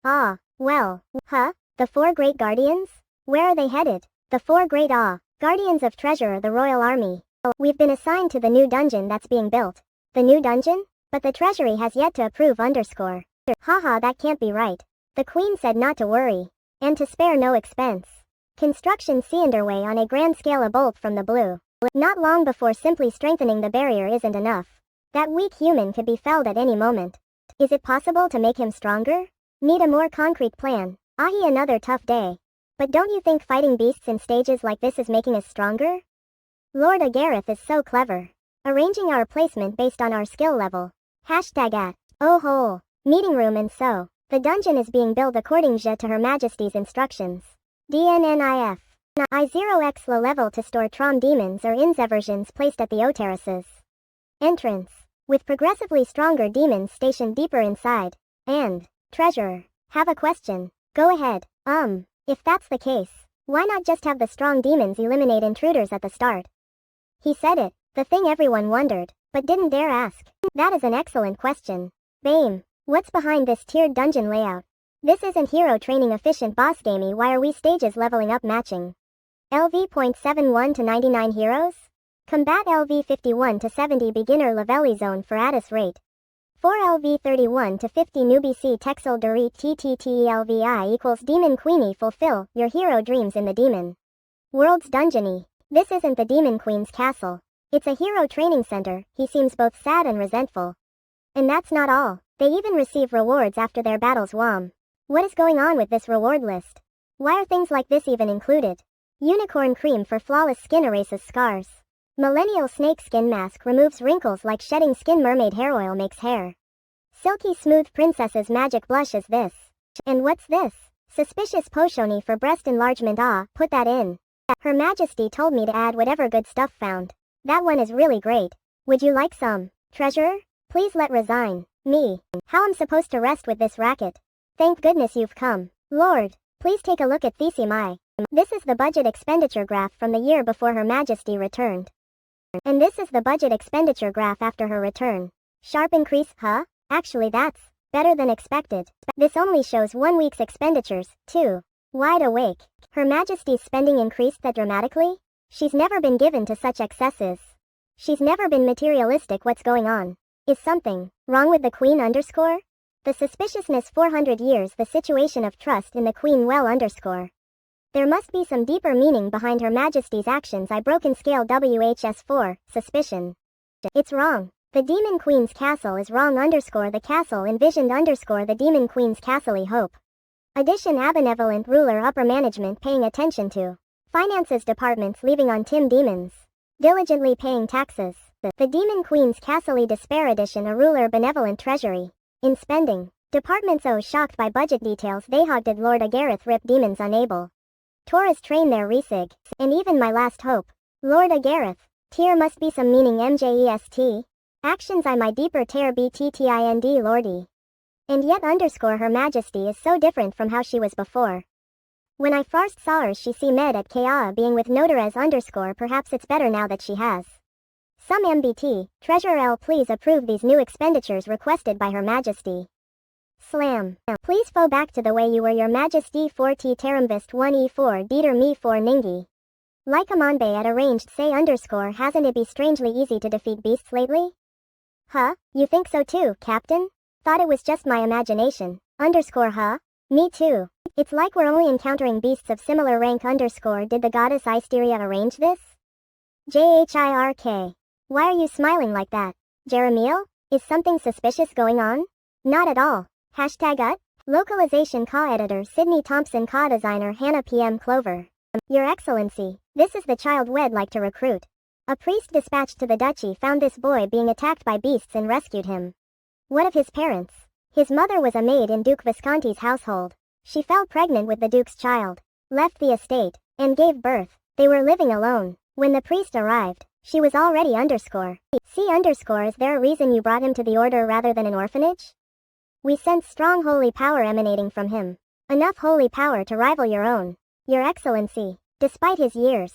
Well. The 4 great guardians? Where are they headed? The 4 great guardians of treasure, the royal army. We've been assigned to the new dungeon that's being built. The new dungeon? But the treasury has yet to approve _ that can't be right. The queen said not to worry. And to spare no expense. Construction underway on a grand scale. A bolt from the blue. Not long before. Simply strengthening the barrier isn't enough. That weak human could be felled at any moment. Is it possible to make him stronger? Need a more concrete plan. Another tough day. But don't you think fighting beasts in stages like this is making us stronger? Lord Agareth is so clever. Arranging our placement based on our skill level. Hashtag @. Meeting room. And so, the dungeon is being built according to Her Majesty's instructions. DNNIF. I0x low level to store Trom demons or inversions placed at the O terraces. Entrance. With progressively stronger demons stationed deeper inside. And, treasurer, have a question. Go ahead. If that's the case, why not just have the strong demons eliminate intruders at the start? He said it, the thing everyone wondered, but didn't dare ask. That is an excellent question. Bame, what's behind this tiered dungeon layout? This isn't hero training efficient boss gamey. Why are we stages leveling up matching? LV.71 to 99 heroes? Combat LV 51 to 70 beginner levelly zone for Addis rate. 4 LV 31 to 50 newbie C Texel Dorit TTTELVI equals Demon Queenie. Fulfill your hero dreams in the Demon World's Dungeony. This isn't the Demon Queen's castle. It's a hero training center. He seems both sad and resentful. And that's not all. They even receive rewards after their battles. Wham. What is going on with this reward list? Why are things like this even included? Unicorn cream for flawless skin erases scars. Millennial snake skin mask removes wrinkles like shedding skin. Mermaid hair oil makes hair silky smooth. Princess's magic blush is this. And what's this? Suspicious potiony for breast enlargement. Ah, put that in. Her Majesty told me to add whatever good stuff found. That one is really great. Would you like some? Treasurer? Please let resign. Me. How I'm supposed to rest with this racket? Thank goodness you've come. Lord, please take a look at Thesimai. This is the budget expenditure graph from the year before Her Majesty returned. And this is the budget expenditure graph after her return. Sharp increase, huh? Actually that's better than expected. This only shows 1 week's expenditures, too. Wide awake. Her Majesty's spending increased that dramatically? She's never been given to such excesses. She's never been materialistic. What's going on? Is something wrong with the Queen underscore? The suspiciousness 400 years. The situation of trust in the Queen well underscore. There must be some deeper meaning behind Her Majesty's actions. I broken scale WHS4, suspicion. It's wrong. The Demon Queen's castle is wrong underscore the castle envisioned underscore the Demon Queen's castle hope. Addition benevolent ruler upper management paying attention to. Finances departments leaving on Tim Demons. Diligently paying taxes. The Demon Queen's castle despair addition a ruler benevolent treasury. In spending. Departments shocked by budget details they hogged Lord Agareth rip demons unable. Taurus train their resig, and even my last hope. Lord Agareth, tier must be some meaning MJEST. Actions I my deeper tear BTTIND Lordy. And yet underscore Her Majesty is so different from how she was before. When I first saw her she med at Kaa being with Notares underscore perhaps it's better now that she has. Some MBT, Treasurer L please approve these new expenditures requested by Her Majesty. Slam. Please go back to the way you were Your Majesty 4T Terumvist 1E4 Dieter me 4 Ningi. Like Amonbe at arranged say underscore hasn't it be strangely easy to defeat beasts lately? Huh? You think so too, Captain? Thought it was just my imagination. Underscore huh? Me too. It's like we're only encountering beasts of similar rank underscore did the goddess Isteria arrange this? JHIRK. Why are you smiling like that? Jeremiel? Is something suspicious going on? Not at all. Hashtag UT? Localization Ka editor Sydney Thompson Ka designer Hannah PM Clover. Your Excellency, this is the child we'd like to recruit. A priest dispatched to the duchy found this boy being attacked by beasts and rescued him. What of his parents? His mother was a maid in Duke Visconti's household. She fell pregnant with the Duke's child, left the estate, and gave birth. They were living alone. When the priest arrived, she was already underscore. See underscore is there a reason you brought him to the order rather than an orphanage? We sense strong holy power emanating from him. Enough holy power to rival your own. Your Excellency, despite his years.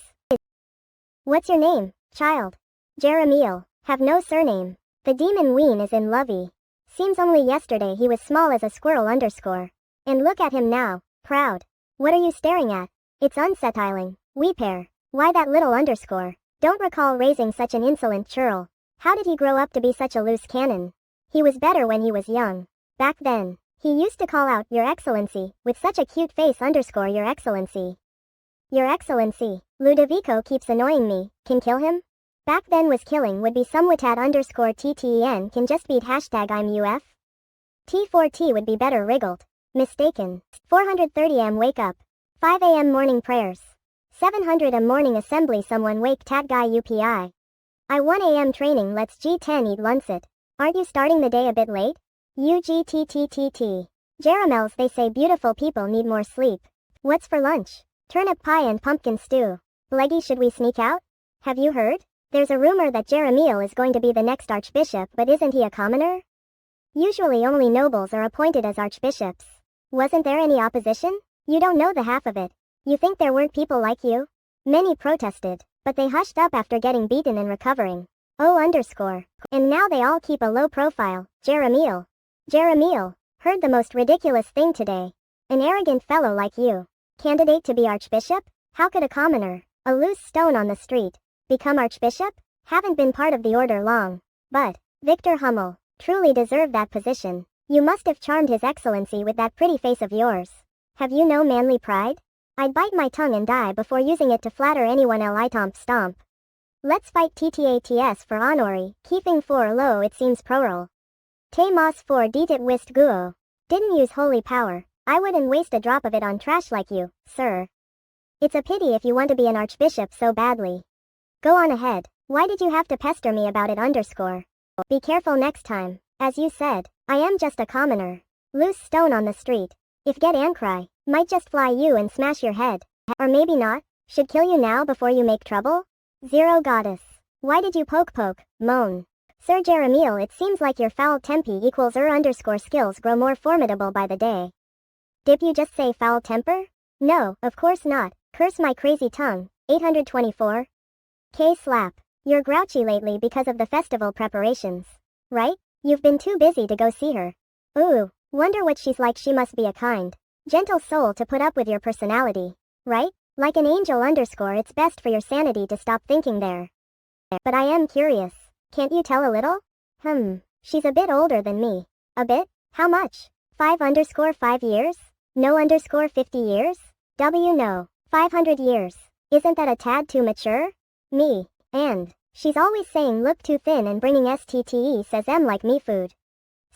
What's your name, child? Jeremiel. Have no surname. The demon ween is in lovey. Seems only yesterday he was small as a squirrel underscore. And look at him now, proud. What are you staring at? It's unsettling. We pair. Why that little underscore? Don't recall raising such an insolent churl. How did he grow up to be such a loose cannon? He was better when he was young. Back then, he used to call out, Your Excellency, with such a cute face underscore Your Excellency. Your Excellency, Ludovico keeps annoying me, can kill him? Back then was killing would be somewhat@_ underscore TTEN can just beat hashtag I'm UF? T4T would be better wriggled. Mistaken. 430 am wake up. 5 am morning prayers. 700 am morning assembly someone wake tat guy UPI. I 1 am training let's G10 eat luncet. Aren't you starting the day a bit late? UGTTTT. Jeremels they say beautiful people need more sleep. What's for lunch? Turnip pie and pumpkin stew. Leggy should we sneak out? Have you heard? There's a rumor that Jeremiel is going to be the next archbishop but isn't he a commoner? Usually only nobles are appointed as archbishops. Wasn't there any opposition? You don't know the half of it. You think there weren't people like you? Many protested, but they hushed up after getting beaten and recovering. And now they all keep a low profile. Jeremiel, heard the most ridiculous thing today. An arrogant fellow like you. Candidate to be archbishop? How could a commoner, a loose stone on the street, become archbishop? Haven't been part of the order long. But, Victor Hummel, truly deserved that position. You must have charmed His Excellency with that pretty face of yours. Have you no manly pride? I'd bite my tongue and die before using it to flatter anyone stomp. Let's fight TTATS for honori, keeping for lo it seems proral. Te mas for ditit wist guo. Didn't use holy power. I wouldn't waste a drop of it on trash like you, sir. It's a pity if you want to be an archbishop so badly. Go on ahead. Why did you have to pester me about it? Be careful next time. As you said, I am just a commoner. Loose stone on the street. If get angry, might just fly you and smash your head. Or maybe not. Should kill you now before you make trouble? Zero goddess. Why did you poke, moan? Sir Jeremiel, it seems like your foul tempi equals skills grow more formidable by the day. Did you just say foul temper? No, of course not. Curse my crazy tongue. 824. K slap. You're grouchy lately because of the festival preparations. Right? You've been too busy to go see her. Ooh, wonder what she's like. She must be a kind, gentle soul to put up with your personality. Right? Like an angel. It's best for your sanity to stop thinking there. But I am curious. Can't you tell a little? She's a bit older than me. A bit? How much? 5 years? No 50 years? No. 500 years. Isn't that a tad too mature? Me. And she's always saying look too thin and bringing STTE says like me food.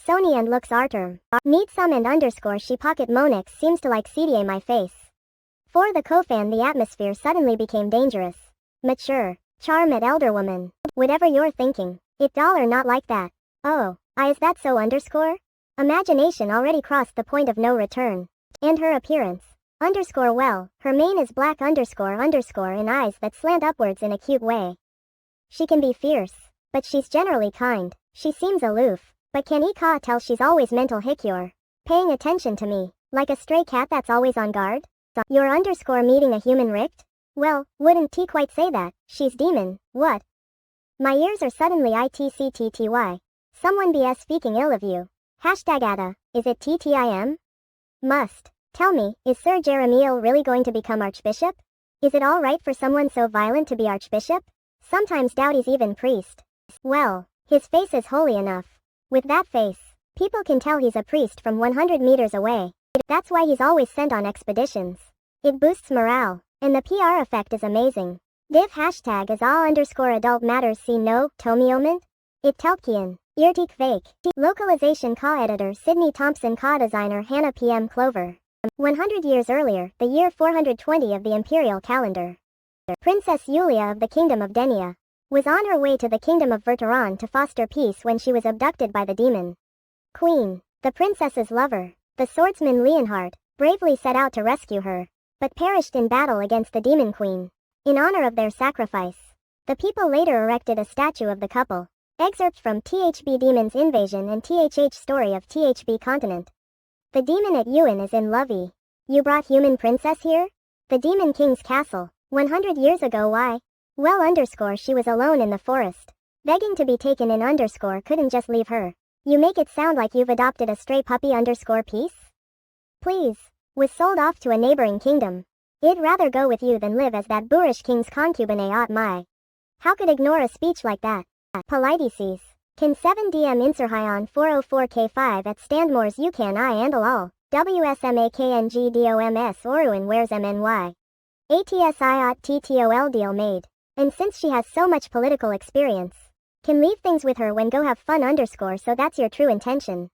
Sony and looks arterm. Need some and she pocket monix seems to like CDA my face. For the Kofan the atmosphere suddenly became dangerous. Mature. Charm at elder woman. Whatever you're thinking. It dollar not like that. Oh, is that so? Imagination already crossed the point of no return. And her appearance. Well, her mane is black in eyes that slant upwards in a cute way. She can be fierce, but she's generally kind. She seems aloof, but can tell she's always mental hicure. Paying attention to me, like a stray cat that's always on guard? You're meeting a human richt? Well, wouldn't T quite say that. She's demon, what? My ears are suddenly itctty. Someone BS speaking ill of you. #ada, is it TTIM? Must. Tell me, is Sir Jeremiel really going to become archbishop? Is it all right for someone so violent to be archbishop? Sometimes doubt he's even priest. Well, his face is holy enough. With that face, people can tell he's a priest from 100 meters away. That's why he's always sent on expeditions. It boosts morale, and the PR effect is amazing. Div hashtag is all_adult matters see no, Tomioment? It Telkian, Irtik Fake. Localization editor Sydney Thompson designer Hannah PM Clover. 100 years earlier, the year 420 of the imperial calendar. Princess Yulia of the Kingdom of Denia was on her way to the Kingdom of Verteran to foster peace when she was abducted by the demon Queen. The princess's lover, the swordsman Leonhard, bravely set out to rescue her, but perished in battle against the demon queen. In honor of their sacrifice, the people later erected a statue of the couple. Excerpt from THB Demon's Invasion and THH Story of THB Continent. The demon at Yuan is in Lovey. You brought human princess here? The demon king's castle. 100 years ago. Why? Well, she was alone in the forest, begging to be taken in. Couldn't just leave her. You make it sound like you've adopted a stray puppy. Peace? Please. Was sold off to a neighboring kingdom. I'd rather go with you than live as that boorish king's concubine. My. How could ignore a speech like that? Politesses. Can 7DM Insurhion 404K5 at Standmore's UCAN I and all. WSMAKNGDOMS Oruin wears MNY. ATSIOT TTOL deal made. And since she has so much political experience, can leave things with her when go have fun. So that's your true intention.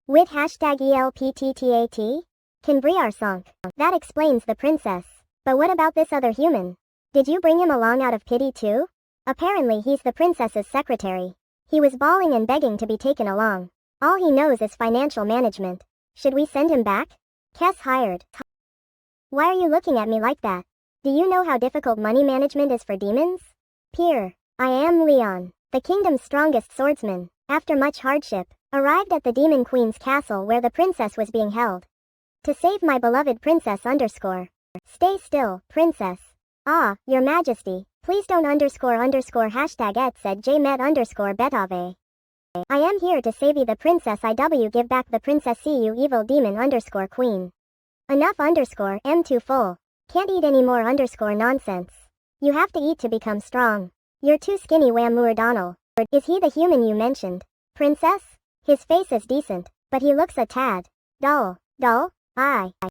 With #ELPTTAT? Can Briarsonk. That explains the princess. But what about this other human? Did you bring him along out of pity too? Apparently he's the princess's secretary. He was bawling and begging to be taken along. All he knows is financial management. Should we send him back? Kess hired. Why are you looking at me like that? Do you know how difficult money management is for demons? Peer. I am Leon, the kingdom's strongest swordsman, after much hardship, arrived at the demon queen's castle where the princess was being held. To save my beloved princess underscore. Stay still, princess. Ah, your majesty, please don't underscore hashtag et said jmet underscore betave. I am here to save you the princess IW give back the princess see you evil demon underscore queen. Enough underscore M2 full. Can't eat any more underscore nonsense. You have to eat to become strong. You're too skinny Whammoor Donald. Is he the human you mentioned? Princess? His face is decent, but he looks a tad dull. Dull?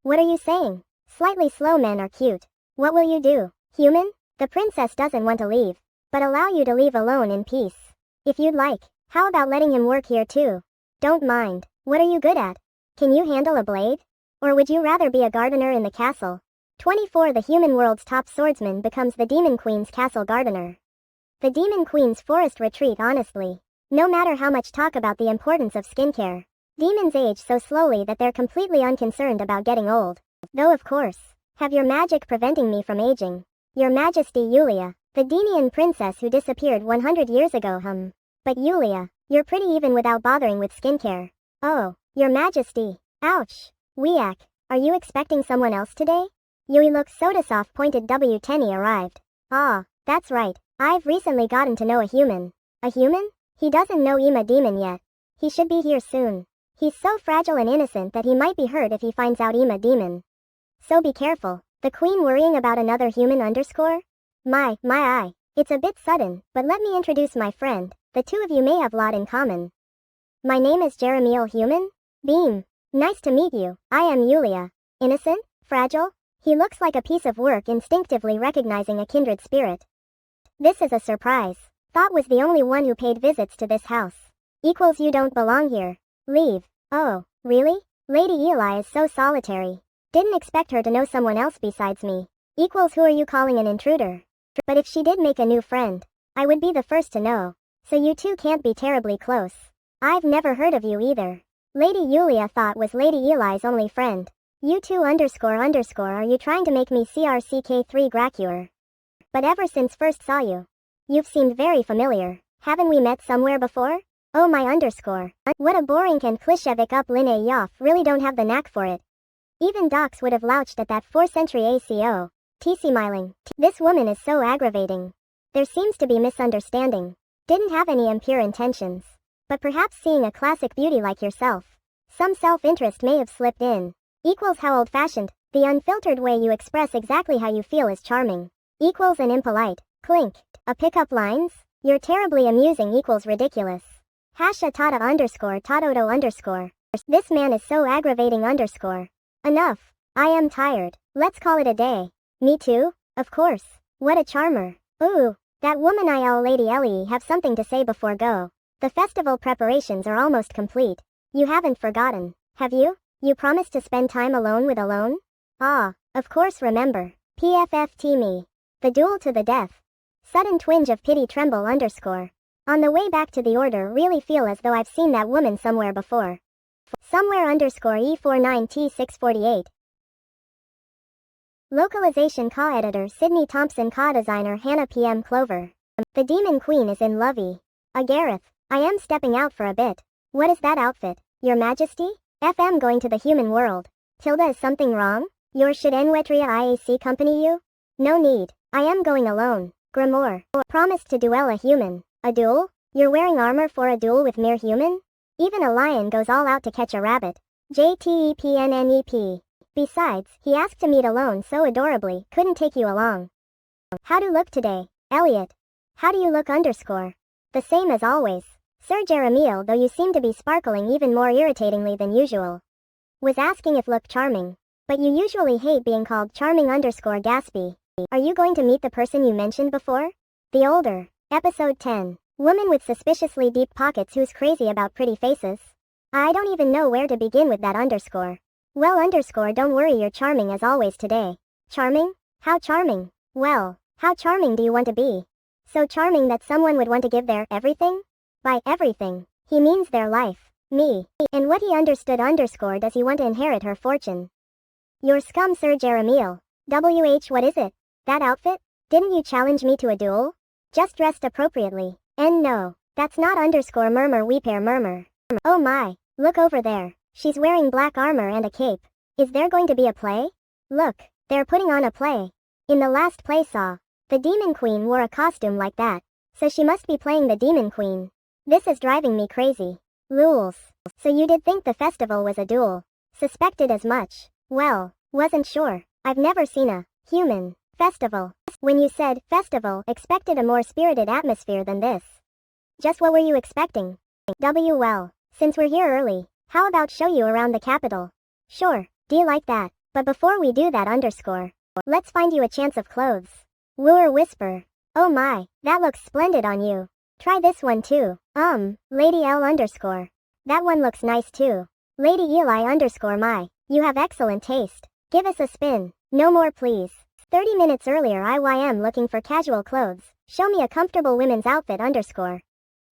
What are you saying? Slightly slow men are cute. What will you do? Human? The princess doesn't want to leave, but allow you to leave alone in peace. If you'd like, how about letting him work here too? Don't mind. What are you good at? Can you handle a blade? Or would you rather be a gardener in the castle? 24 The human world's top swordsman becomes the demon queen's castle gardener. The demon queen's forest retreat honestly. No matter how much talk about the importance of skincare, demons age so slowly that they're completely unconcerned about getting old. Though of course, have your magic preventing me from aging. Your Majesty Yulia, the Denian princess who disappeared 100 years ago But Yulia, you're pretty even without bothering with skincare. Oh, your Majesty. Ouch. Weak. Are you expecting someone else today? Yui looks soda soft pointed W Tenny arrived. Ah, that's right. I've recently gotten to know a human. A human? He doesn't know Ima demon yet. He should be here soon. He's so fragile and innocent that he might be hurt if he finds out Ima demon. So be careful. The queen worrying about another human underscore? My eye. It's a bit sudden, but let me introduce my friend. The two of you may have a lot in common. My name is Jeremiel Human. Beam. Nice to meet you. I am Yulia. Innocent? Fragile? He looks like a piece of work instinctively recognizing a kindred spirit. This is a surprise. Thought was the only one who paid visits to this house. Equals you don't belong here. Leave. Oh, really? Lady Eli is so solitary. Didn't expect her to know someone else besides me. Equals who are you calling an intruder? But if she did make a new friend, I would be the first to know. So you two can't be terribly close. I've never heard of you either. Lady Yulia thought was Lady Eli's only friend. You two underscore are you trying to make me CRCK3 Gracure? But ever since first saw you, you've seemed very familiar. Haven't we met somewhere before? Oh my underscore. What a boring and Klishevik up Linne Yoff really don't have the knack for it. Even docs would have louched at that 4th century ACO. TC Miling. This woman is so aggravating. There seems to be misunderstanding. Didn't have any impure intentions. But perhaps seeing a classic beauty like yourself, some self-interest may have slipped in. Equals how old-fashioned, the unfiltered way you express exactly how you feel is charming. Equals an impolite, clink, a pickup lines? You're terribly amusing equals ridiculous. Hasha tata underscore tatoto underscore. This man is so aggravating underscore. Enough. I am tired. Let's call it a day. Me too? Of course. What a charmer. Ooh, that woman IL Lady Ellie have something to say before go. The festival preparations are almost complete. You haven't forgotten, have you? You promised to spend time alone with Alone? Ah, of course remember. PFFT me. The duel to the death. Sudden twinge of pity tremble underscore. On the way back to the order really feel as though I've seen that woman somewhere before. Somewhere underscore E49T648. Localization Ka editor Sydney Thompson Ka designer Hannah PM Clover. The Demon Queen is in lovey. Gareth, I am stepping out for a bit. What is that outfit? Your Majesty? FM going to the human world. Tilda is something wrong? Your should Enwetria IAC company you? No need. I am going alone. Grimoire. Promised to duel a human. A duel? You're wearing armor for a duel with mere human? Even a lion goes all out to catch a rabbit. JTEPNNEP. Besides, he asked to meet Alone so adorably, couldn't take you along. How do look today, Elliot? How do you look underscore? The same as always. Sir Jeremiel, though you seem to be sparkling even more irritatingly than usual. Was asking if look charming. But you usually hate being called charming underscore Gaspy. Are you going to meet the person you mentioned before? The older. Episode 10. Woman with suspiciously deep pockets who's crazy about pretty faces. I don't even know where to begin with that underscore. Well underscore don't worry you're charming as always today. Charming? How charming? Well, how charming do you want to be? So charming that someone would want to give their everything? By everything, he means their life. Me. And what he understood underscore does he want to inherit her fortune? Your scum Sir Jeremiel. WH what is it? That outfit? Didn't you challenge me to a duel? Just dressed appropriately. And no, that's not underscore murmur we pair murmur. Oh my, look over there. She's wearing black armor and a cape. Is there going to be a play? Look, they're putting on a play. In the last play saw, the Demon Queen wore a costume like that, so she must be playing the Demon Queen. This is driving me crazy. Lulz. So you did think the festival was a duel? Suspected as much. Well, wasn't sure. I've never seen a human festival. When you said festival, expected a more spirited atmosphere than this. Just what were you expecting? Well, since we're here early, how about show you around the capital? Sure, do you like that? But before we do that let's find you a chance of clothes. Wooer whisper. Oh my, that looks splendid on you. Try this one too. Lady L _ That one looks nice too. Lady Eli _ my, you have excellent taste. Give us a spin. No more please. 30 minutes earlier IYM looking for casual clothes. Show me a comfortable women's outfit _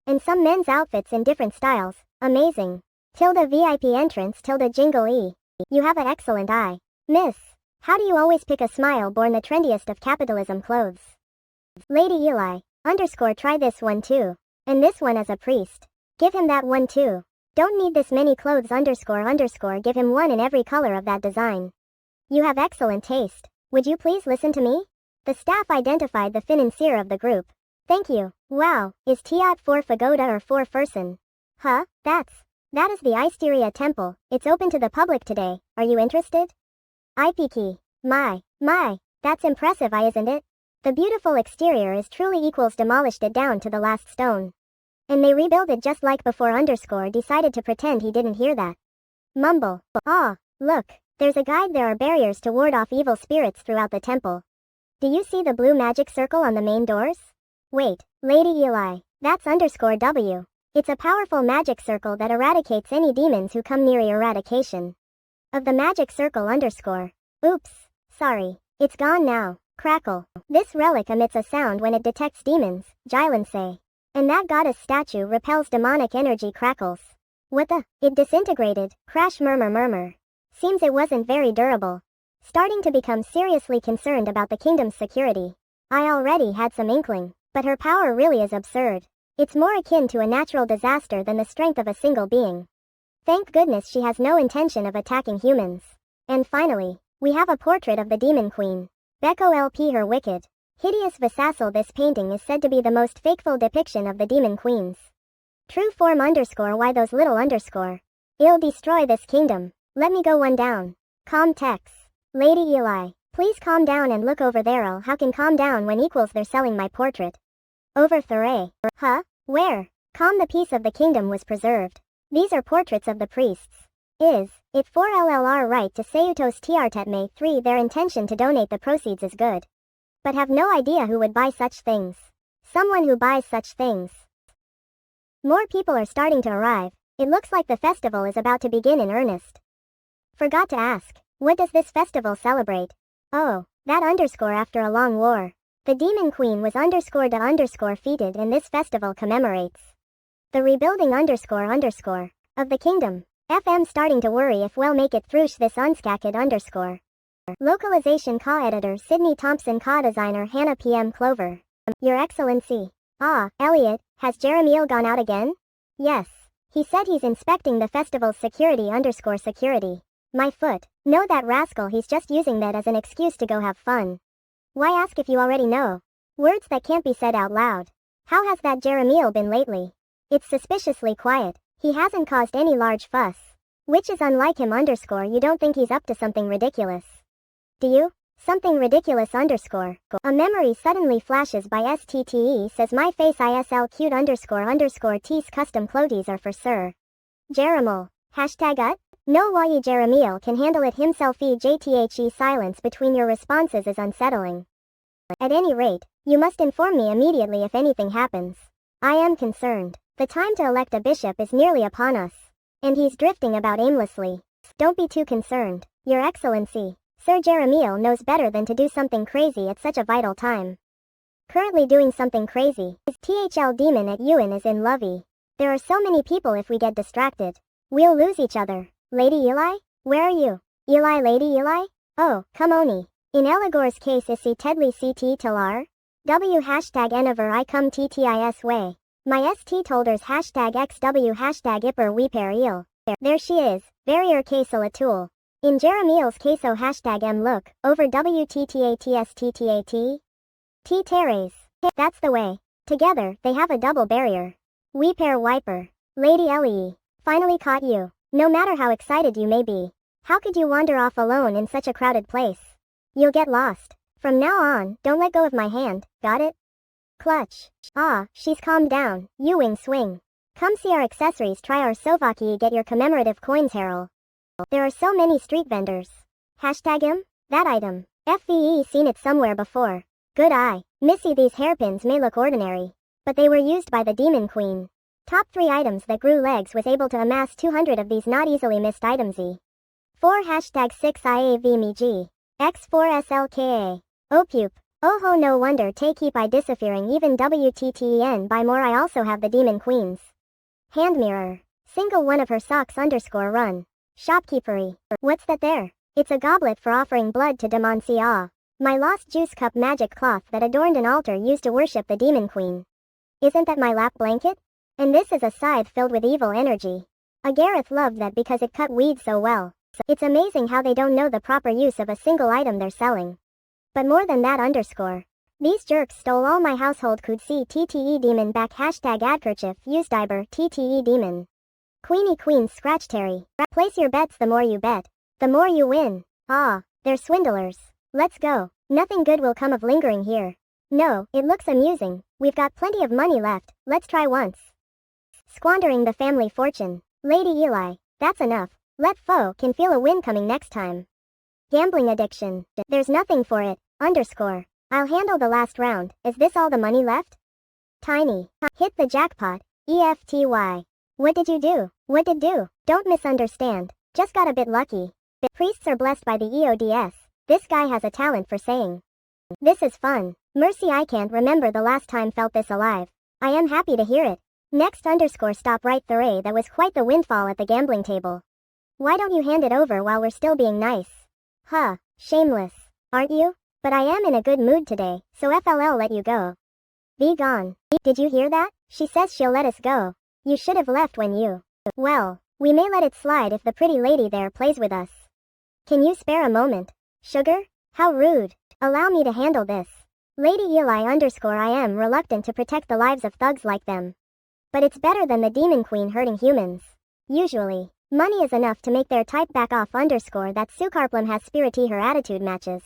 And some men's outfits in different styles. Amazing. VIP entrance jingle E. You have an excellent eye. Miss. How do you always pick a smile born the trendiest of capitalism clothes? Lady Eli _ try this one too. And this one as a priest. Give him that one too. Don't need this many clothes _ give him one in every color of that design. You have excellent taste. Would you please listen to me? The staff identified the financier of the group. Thank you. Wow, is Tiat for Pagoda or for Furson? Huh, that is the Isteria temple. It's open to the public today. Are you interested? Ipiki. My, that's impressive, isn't it? The beautiful exterior is truly equals demolished it down to the last stone. And they rebuild it just like before _ decided to pretend he didn't hear that. Mumble. Ah, look, there's a guide. There are barriers to ward off evil spirits throughout the temple. Do you see the blue magic circle on the main doors? Wait, Lady Eli, that's _W. It's a powerful magic circle that eradicates any demons who come near eradication. Of the magic circle _ Oops, sorry, it's gone now. Crackle. This relic emits a sound when it detects demons, Jylan say. And that goddess statue repels demonic energy crackles. What the? It disintegrated. Crash murmur. Seems it wasn't very durable. Starting to become seriously concerned about the kingdom's security. I already had some inkling, but her power really is absurd. It's more akin to a natural disaster than the strength of a single being. Thank goodness she has no intention of attacking humans. And finally, we have a portrait of the Demon Queen. Beko LP her wicked, hideous vassal. This painting is said to be the most faithful depiction of the Demon Queens. True form _ why those little _ I'll destroy this kingdom. Let me go one down. Calm Tex. Lady Eli, please calm down and look over there. How can calm down when equals they're selling my portrait? Over Thuray. Huh? Where? Calm, the peace of the kingdom was preserved. These are portraits of the priests. Is it for LLR right to Seutos Tiartetme 3 their intention to donate the proceeds is good. But have no idea who would buy such things. Someone who buys such things. More people are starting to arrive. It looks like the festival is about to begin in earnest. Forgot to ask, what does this festival celebrate? Oh, that _ after a long war. The Demon Queen was _ defeated and this festival commemorates the rebuilding _ of the kingdom. FM starting to worry if we'll make it through this unskaked _ Localization editor Sydney Thompson designer Hannah PM Clover. Your Excellency. Ah, Elliot, has Jeremiel gone out again? Yes. He said he's inspecting the festival's security _ security. My foot. No, that rascal, he's just using that as an excuse to go have fun. Why ask if you already know? Words that can't be said out loud. How has that Jeremiel been lately? It's suspiciously quiet. He hasn't caused any large fuss. Which is unlike him _ you don't think he's up to something ridiculous. Do you? Something ridiculous _ A memory suddenly flashes by STTE says my face ISL cute _ T's custom clothes are for Sir Jeremiel. #ut? No why Jeremiel can handle it himself. EJTHE silence between your responses is unsettling. At any rate, you must inform me immediately if anything happens. I am concerned. The time to elect a bishop is nearly upon us. And he's drifting about aimlessly. Don't be too concerned, Your Excellency. Sir Jeremiel knows better than to do something crazy at such a vital time. Currently doing something crazy. His THL demon at Ewan is in Lovey. There are so many people, if we get distracted, we'll lose each other. Lady Eli? Where are you? Eli, Lady Eli? Oh, come oni. In Eligor's case is Tedley CT Talar? W #Enever I come TTIS way. My ST tolders #XW #Ipper Weeper Eel. There she is, Barrier Casel Atul. In Jeremiel's queso hashtag M look, over WTTATSTTAT. T Teres. That's the way. Together, they have a double barrier. We pair wiper. Lady Lee. Finally caught you. No matter how excited you may be. How could you wander off alone in such a crowded place? You'll get lost. From now on, don't let go of my hand, got it? Clutch. Ah, she's calmed down. You wing swing. Come see our accessories, try our Sovaki, get your commemorative coins, Harold. There are so many street vendors. Hashtag him? That item. FVE seen it somewhere before. Good eye. Missy, these hairpins may look ordinary, but they were used by the Demon Queen. Top 3 items that grew legs was able to amass 200 of these not easily missed items. 4 hashtag 6 IAVMG. X4SLKA. Opup. Oh ho, no wonder they keep I disappearing even WTTEN by more. I also have the Demon Queen's hand mirror. Single one of her socks underscore run. Shopkeepery. What's that there? It's a goblet for offering blood to Demon Sia. My lost juice cup magic cloth that adorned an altar used to worship the Demon Queen. Isn't that my lap blanket? And this is a scythe filled with evil energy. Agareth loved that because it cut weeds so well. It's amazing how they don't know the proper use of a single item they're selling. But more than that underscore. These jerks stole all my household could see TTE demon back hashtag adkerchief used diber TTE demon. Queenie Queen scratch Terry. Place your bets, the more you bet, the more you win. Ah, they're swindlers. Let's go. Nothing good will come of lingering here. No, it looks amusing. We've got plenty of money left. Let's try once. Squandering the family fortune. Lady Eli, that's enough. Let foe can feel a win coming next time. Gambling addiction. There's nothing for it. Underscore. I'll handle the last round. Is this all the money left? Tiny. Hit the jackpot. EFTY. What did you do? What did do? Don't misunderstand. Just got a bit lucky. Priests are blessed by the EODS. This guy has a talent for saying. This is fun. Mercy, I can't remember the last time felt this alive. I am happy to hear it. Next underscore stop right there. That was quite the windfall at the gambling table. Why don't you hand it over while we're still being nice? Huh, shameless. Aren't you? But I am in a good mood today, so FLL let you go. Be gone. Did you hear that? She says she'll let us go. You should have left when you. Well, we may let it slide if the pretty lady there plays with us. Can you spare a moment? Sugar? How rude. Allow me to handle this. Lady Eli underscore I am reluctant to protect the lives of thugs like them. But it's better than the Demon Queen hurting humans. Usually, money is enough to make their type back off underscore that Sukarplum has spirity her attitude matches.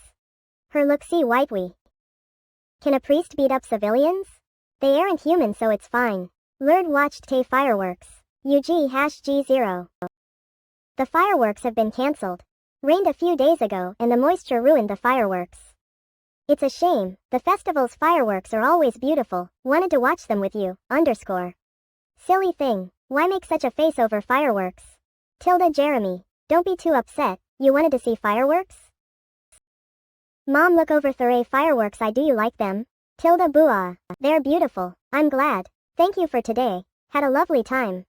Her look see white we. Can a priest beat up civilians? They aren't human so it's fine. Lurd watched Tay fireworks. UG #G0. The fireworks have been cancelled. Rained a few days ago and the moisture ruined the fireworks. It's a shame. The festival's fireworks are always beautiful. Wanted to watch them with you. Underscore. Silly thing. Why make such a face over fireworks? Tilda Jeremy. Don't be too upset. You wanted to see fireworks? Mom, look over the fireworks. Do you like them? Tilda Bua. They're beautiful. I'm glad. Thank you for today. Had a lovely time.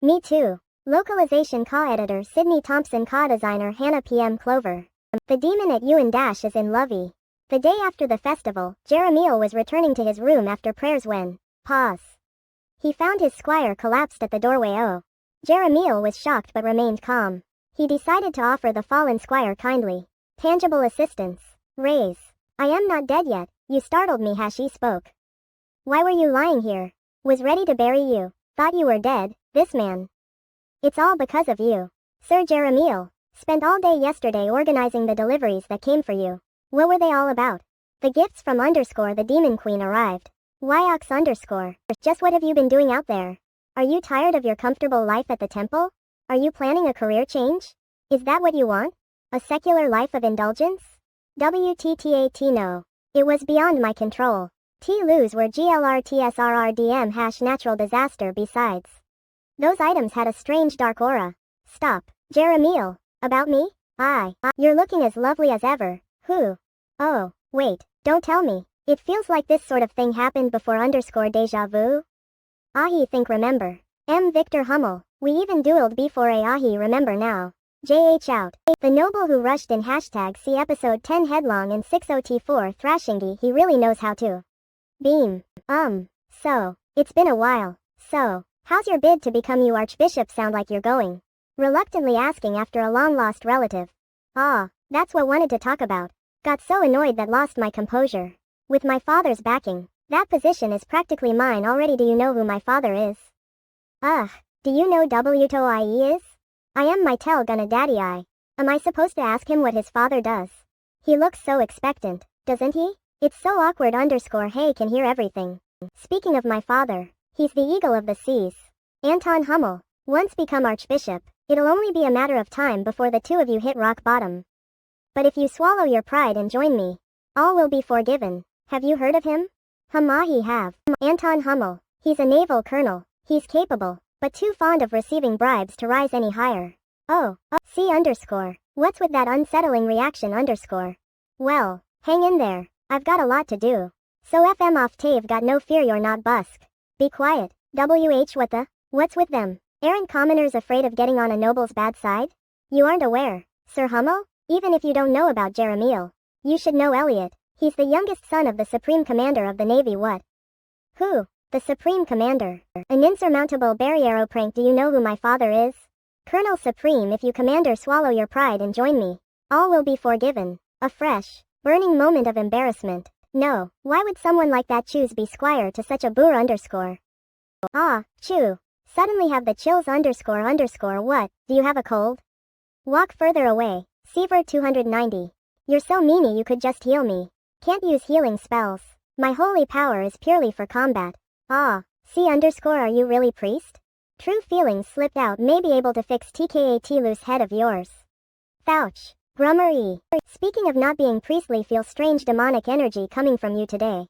Me too. Localization editor Sydney Thompson designer Hannah PM Clover. The demon at Ewan Dash is in lovey. The day after the festival, Jeremiel was returning to his room after prayers when, he found his squire collapsed at the doorway. Jeremiel was shocked but remained calm. He decided to offer the fallen squire kindly, tangible assistance. Raise. I am not dead yet. You startled me. He spoke. Why were you lying here? Was ready to bury you. Thought you were dead. This man. It's all because of you. Sir Jeremiel. Spent all day yesterday organizing the deliveries that came for you. What were they all about? The gifts from underscore the Demon Queen arrived. Yox underscore. Just what have you been doing out there? Are you tired of your comfortable life at the temple? Are you planning a career change? Is that what you want? A secular life of indulgence? WTTAT no. It was beyond my control. T-lose were GLRTSRRDM #natural disaster besides. Those items had a strange dark aura. Stop. Jeremiel. About me? You're looking as lovely as ever. Who? Oh, wait, don't tell me. It feels like this sort of thing happened before underscore deja vu. Think remember. M. Victor Hummel. We even dueled before remember now. JH out. The noble who rushed in #see episode 10 headlong and 60T4 thrashingy. He really knows how to. Beam. So, it's been a while. So, how's your bid to become you archbishop? Sound like you're going. Reluctantly asking after a long-lost relative. Ah, that's what wanted to talk about. Got so annoyed that lost my composure. With my father's backing, that position is practically mine already. Do you know who my father is? Ugh, do you know WTOIE is? I am my tell gonna daddy I. Am I supposed to ask him what his father does? He looks so expectant, doesn't he? It's so awkward. Hey, can hear everything. Speaking of my father, he's the eagle of the seas. Anton Hummel. Once become archbishop, it'll only be a matter of time before the two of you hit rock bottom. But if you swallow your pride and join me, all will be forgiven. Have you heard of him? He have. Anton Hummel. He's a naval colonel. He's capable, but too fond of receiving bribes to rise any higher. C underscore. What's with that unsettling reaction underscore? Well, hang in there. I've got a lot to do. So FM off Tave got no fear you're not busk. Be quiet. What's with them? Aren't commoners afraid of getting on a noble's bad side? You aren't aware, Sir Hummel? Even if you don't know about Jeremiel, you should know Elliot. He's the youngest son of the Supreme Commander of the Navy. What? Who? The Supreme Commander. An insurmountable barriero prank. Do you know who my father is? Colonel Supreme. If you commander swallow your pride and join me, all will be forgiven. A fresh, burning moment of embarrassment. No, why would someone like that choose be squire to such a boor underscore? Chew. Suddenly have the chills underscore. What, do you have a cold? Walk further away. Seaver 290. You're so meanie you could just heal me. Can't use healing spells. My holy power is purely for combat. C underscore. Are you really priest? True feelings slipped out. May be able to fix TKAT loose head of yours. Fouch. Grummer E. Speaking of not being priestly, feel strange demonic energy coming from you today.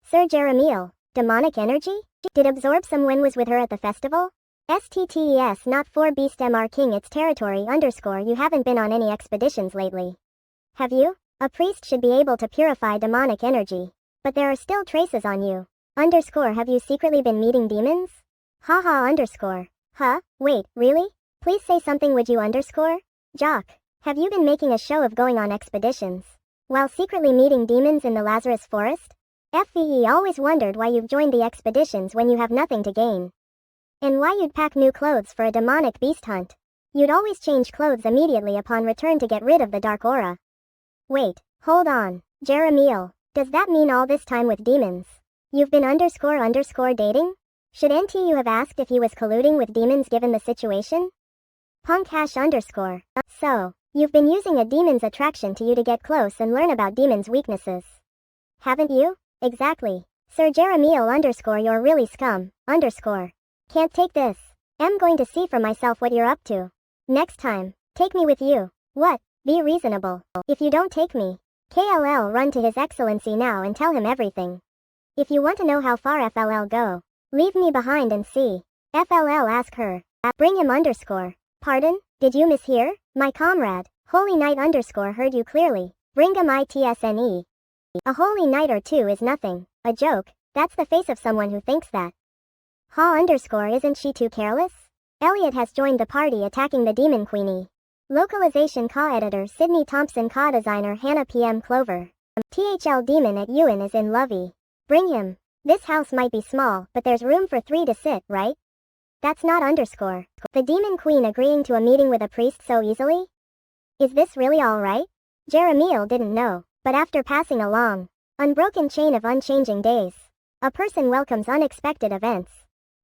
Sir Jeremiel. Demonic energy? Did absorb some when was with her at the festival? STTES not for beast MR King its territory underscore. You haven't been on any expeditions lately. Have you? A priest should be able to purify demonic energy. But there are still traces on you. Underscore. Have you secretly been meeting demons? Haha underscore. Huh? Wait, really? Please say something would you underscore? Jock. Have you been making a show of going on expeditions while secretly meeting demons in the Lazarus Forest? FVE always wondered why you've joined the expeditions when you have nothing to gain. And why you'd pack new clothes for a demonic beast hunt. You'd always change clothes immediately upon return to get rid of the dark aura. Wait, hold on, Jeremiel. Does that mean all this time with demons you've been underscore dating? Should NTU have asked if he was colluding with demons given the situation? Punk hash underscore. So, you've been using a demon's attraction to you to get close and learn about demons' weaknesses. Haven't you? Exactly. Sir Jeremiel underscore. You're really scum, underscore. Can't take this. I'm going to see for myself what you're up to. Next time, take me with you. What? Be reasonable. If you don't take me, KLL run to His Excellency now and tell him everything. If you want to know how far FLL go, leave me behind and see. FLL ask her. Bring him underscore. Pardon? Did you mishear? My comrade, Holy Knight underscore heard you clearly. Bring him ITSNE. A holy knight or two is nothing. A joke. That's the face of someone who thinks that. Ha underscore. Isn't she too careless? Elliot has joined the party attacking the demon queenie. Localization editor Sydney Thompson designer Hannah PM Clover. THL demon at Ewan is in lovey. Bring him. This house might be small, but there's room for 3 to sit, right? That's not underscore. The demon queen agreeing to a meeting with a priest so easily? Is this really alright? Jeremiel didn't know, but after passing a long, unbroken chain of unchanging days, a person welcomes unexpected events.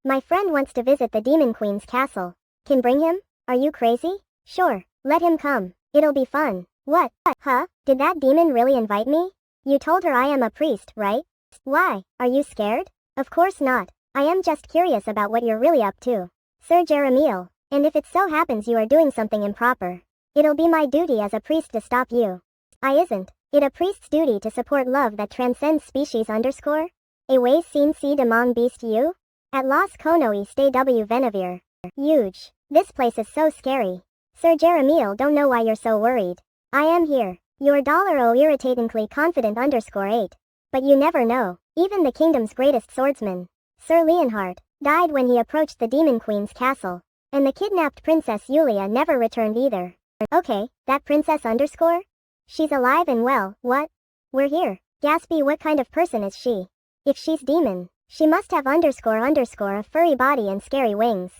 My friend wants to visit the demon queen's castle. Can bring him? Are you crazy? Sure, let him come. It'll be fun. What? Huh? Did that demon really invite me? You told her I am a priest, right? Why? Are you scared? Of course not. I am just curious about what you're really up to, Sir Jeremiel, and if it so happens you are doing something improper, it'll be my duty as a priest to stop you. Isn't it a priest's duty to support love that transcends species underscore? A way seen see demong beast you? At Las Konoi stay W Venevir. Huge. This place is so scary. Sir Jeremiel don't know why you're so worried. I am here. Your $0 irritatingly confident underscore 8. But you never know. Even the kingdom's greatest swordsman, Sir Leonhard, died when he approached the demon queen's castle. And the kidnapped Princess Yulia never returned either. Okay, that princess underscore? She's alive and well. What? We're here. Gaspy, what kind of person is she? If she's demon, she must have underscore a furry body and scary wings.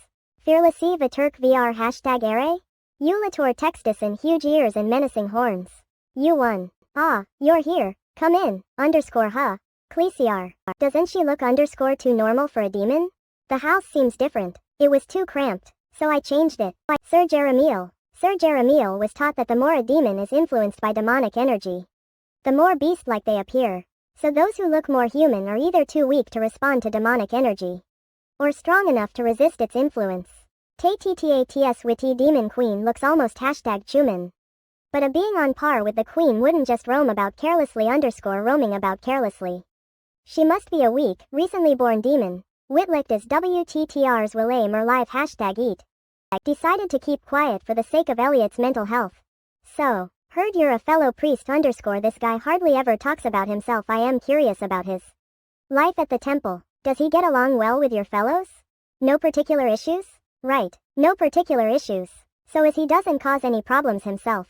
Fearlessy Vaturk VR hashtag array? Eulator textus and huge ears and menacing horns. U1. Ah, you're here. Come in. Underscore huh. Clesiar. Doesn't she look underscore too normal for a demon? The house seems different. It was too cramped, so I changed it. Sir Jeremiel. Sir Jeremiel was taught that the more a demon is influenced by demonic energy, the more beast-like they appear. So those who look more human are either too weak to respond to demonic energy, or strong enough to resist its influence. TTTATS witty demon queen looks almost hashtag human. But a being on par with the queen wouldn't just roam about carelessly underscore roaming about carelessly. She must be a weak, recently born demon. Whitlicked as WTTR's will aim or live hashtag eat. Decided to keep quiet for the sake of Elliot's mental health. So, heard you're a fellow priest underscore this guy hardly ever talks about himself. I am curious about his life at the temple. Does he get along well with your fellows? No particular issues? Right, no particular issues. So as he doesn't cause any problems himself.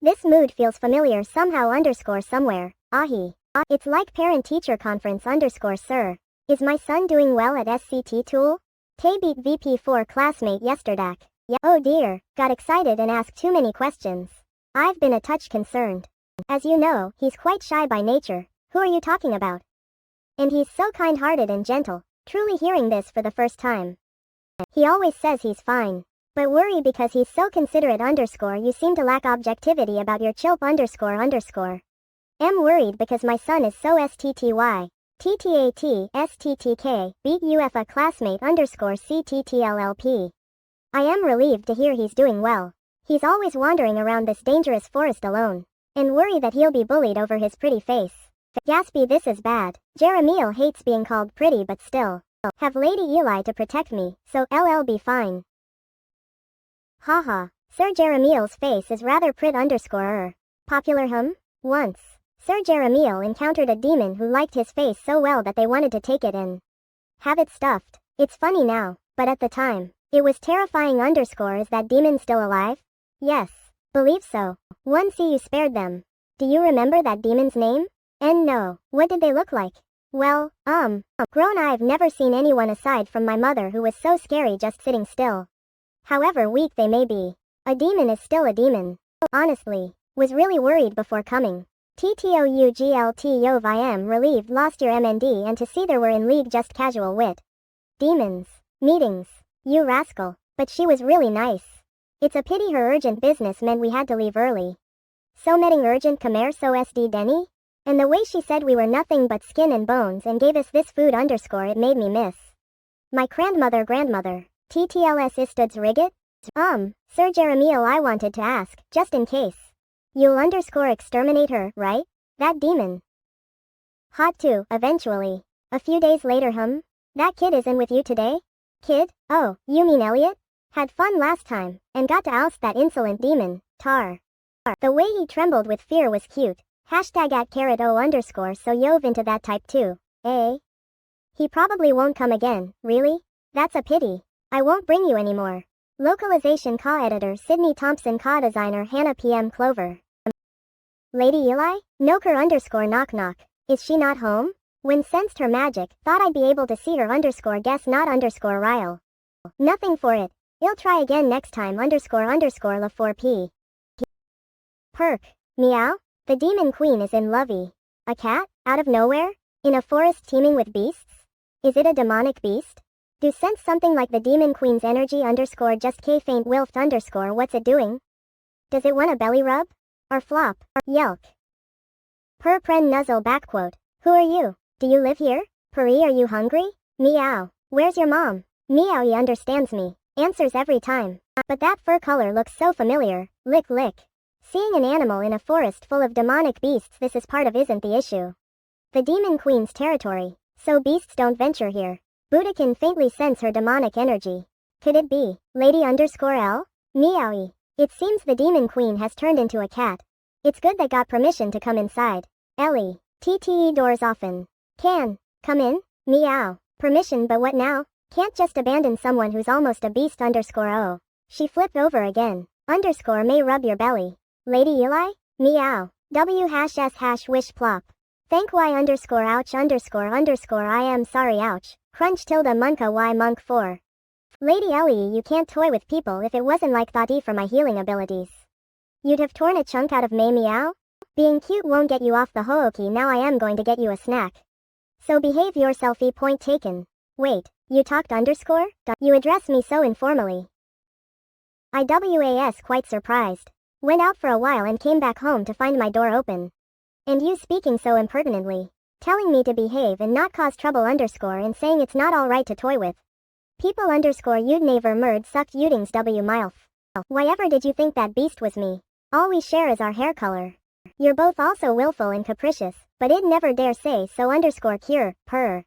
This mood feels familiar somehow underscore somewhere. Ahi. It's like parent-teacher conference underscore sir. Is my son doing well at SCT tool? Tay beat VP4 classmate yesterday. Yeah. Oh dear, got excited and asked too many questions. I've been a touch concerned. As you know, he's quite shy by nature. Who are you talking about? And he's so kind-hearted and gentle, truly hearing this for the first time. He always says he's fine. But worry because he's so considerate underscore you seem to lack objectivity about your chilp underscore. Am worried because my son is so STTY. TTAT, STTK, beat UFA classmate underscore CTTLLP. I am relieved to hear he's doing well. He's always wandering around this dangerous forest alone. And worry that he'll be bullied over his pretty face. Gaspy, this is bad. Jeremiel hates being called pretty but still. Have Lady Eli to protect me, so LL be fine. Haha, Sir Jeremiel's face is rather prit underscore popular Once, Sir Jeremiel encountered a demon who liked his face so well that they wanted to take it and have it stuffed. It's funny now, but at the time, it was terrifying underscore. Is that demon still alive? Yes, believe so. One see you spared them. Do you remember that demon's name? And no, what did they look like? Well, grown. I've never seen anyone aside from my mother who was so scary just sitting still. However weak they may be, a demon is still a demon. Honestly, was really worried before coming. TTOUGLT Yov I am relieved lost your MND and to see there were in league just casual wit. Demons. Meetings. You rascal. But she was really nice. It's a pity her urgent business meant we had to leave early. So meeting urgent comer so SD Denny? And the way she said we were nothing but skin and bones and gave us this food underscore it made me miss my grandmother. TTLS istuds rigget? Sir Jeremiel I wanted to ask, just in case. You'll underscore exterminate her, right? That demon. Hot too, eventually. A few days later That kid isn't with you today? Kid? Oh, you mean Elliot? Had fun last time, and got to oust that insolent demon, Tar. The way he trembled with fear was cute. Hashtag @O underscore so Yove into that type too, eh? He probably won't come again, really? That's a pity. I won't bring you anymore. Localization editor Sydney Thompson designer Hannah PM Clover. Lady Eli? Noker underscore knock knock. Is she not home? When sensed her magic, thought I'd be able to see her underscore guess not underscore rile. Nothing for it. I'll try again next time underscore la 4p. Perk. Meow? The demon queen is in lovey. A cat? Out of nowhere? In a forest teeming with beasts? Is it a demonic beast? Do sense something like the demon queen's energy underscore just faint wilfed underscore what's it doing? Does it want a belly rub? Or flop? Or yelk? Per pren nuzzle backquote. Who are you? Do you live here? Peri, are you hungry? Meow. Where's your mom? Meow, he understands me. Answers every time. But that fur color looks so familiar. Lick lick. Seeing an animal in a forest full of demonic beasts, this is part of isn't the issue. The demon queen's territory, so beasts don't venture here. Buddha can faintly sense her demonic energy. Could it be Lady underscore L? Meowie. It seems the demon queen has turned into a cat. It's good they got permission to come inside. Ellie. TTE doors often. Can. Come in? Meow. Permission, but what now? Can't just abandon someone who's almost a beast underscore oh. She flipped over again. Underscore may rub your belly. Lady Eli? Meow. W #S #wish plop. Thank Y underscore ouch underscore I am sorry ouch. Crunch tilde munka Y monk 4. Lady Ellie, you can't toy with people if it wasn't like Thati for my healing abilities. You'd have torn a chunk out of Mei Meow? Being cute won't get you off the Hooki, now I am going to get you a snack. So behave yourself, point taken. Wait, you talked underscore? You address me so informally. I was quite surprised. Went out for a while and came back home to find my door open. And you speaking so impertinently. Telling me to behave and not cause trouble underscore and saying it's not alright to toy with. People underscore you'd never murd sucked youtings w milf. Why ever did you think that beast was me? All we share is our hair color. You're both also willful and capricious, but it never dare say so underscore cure, purr.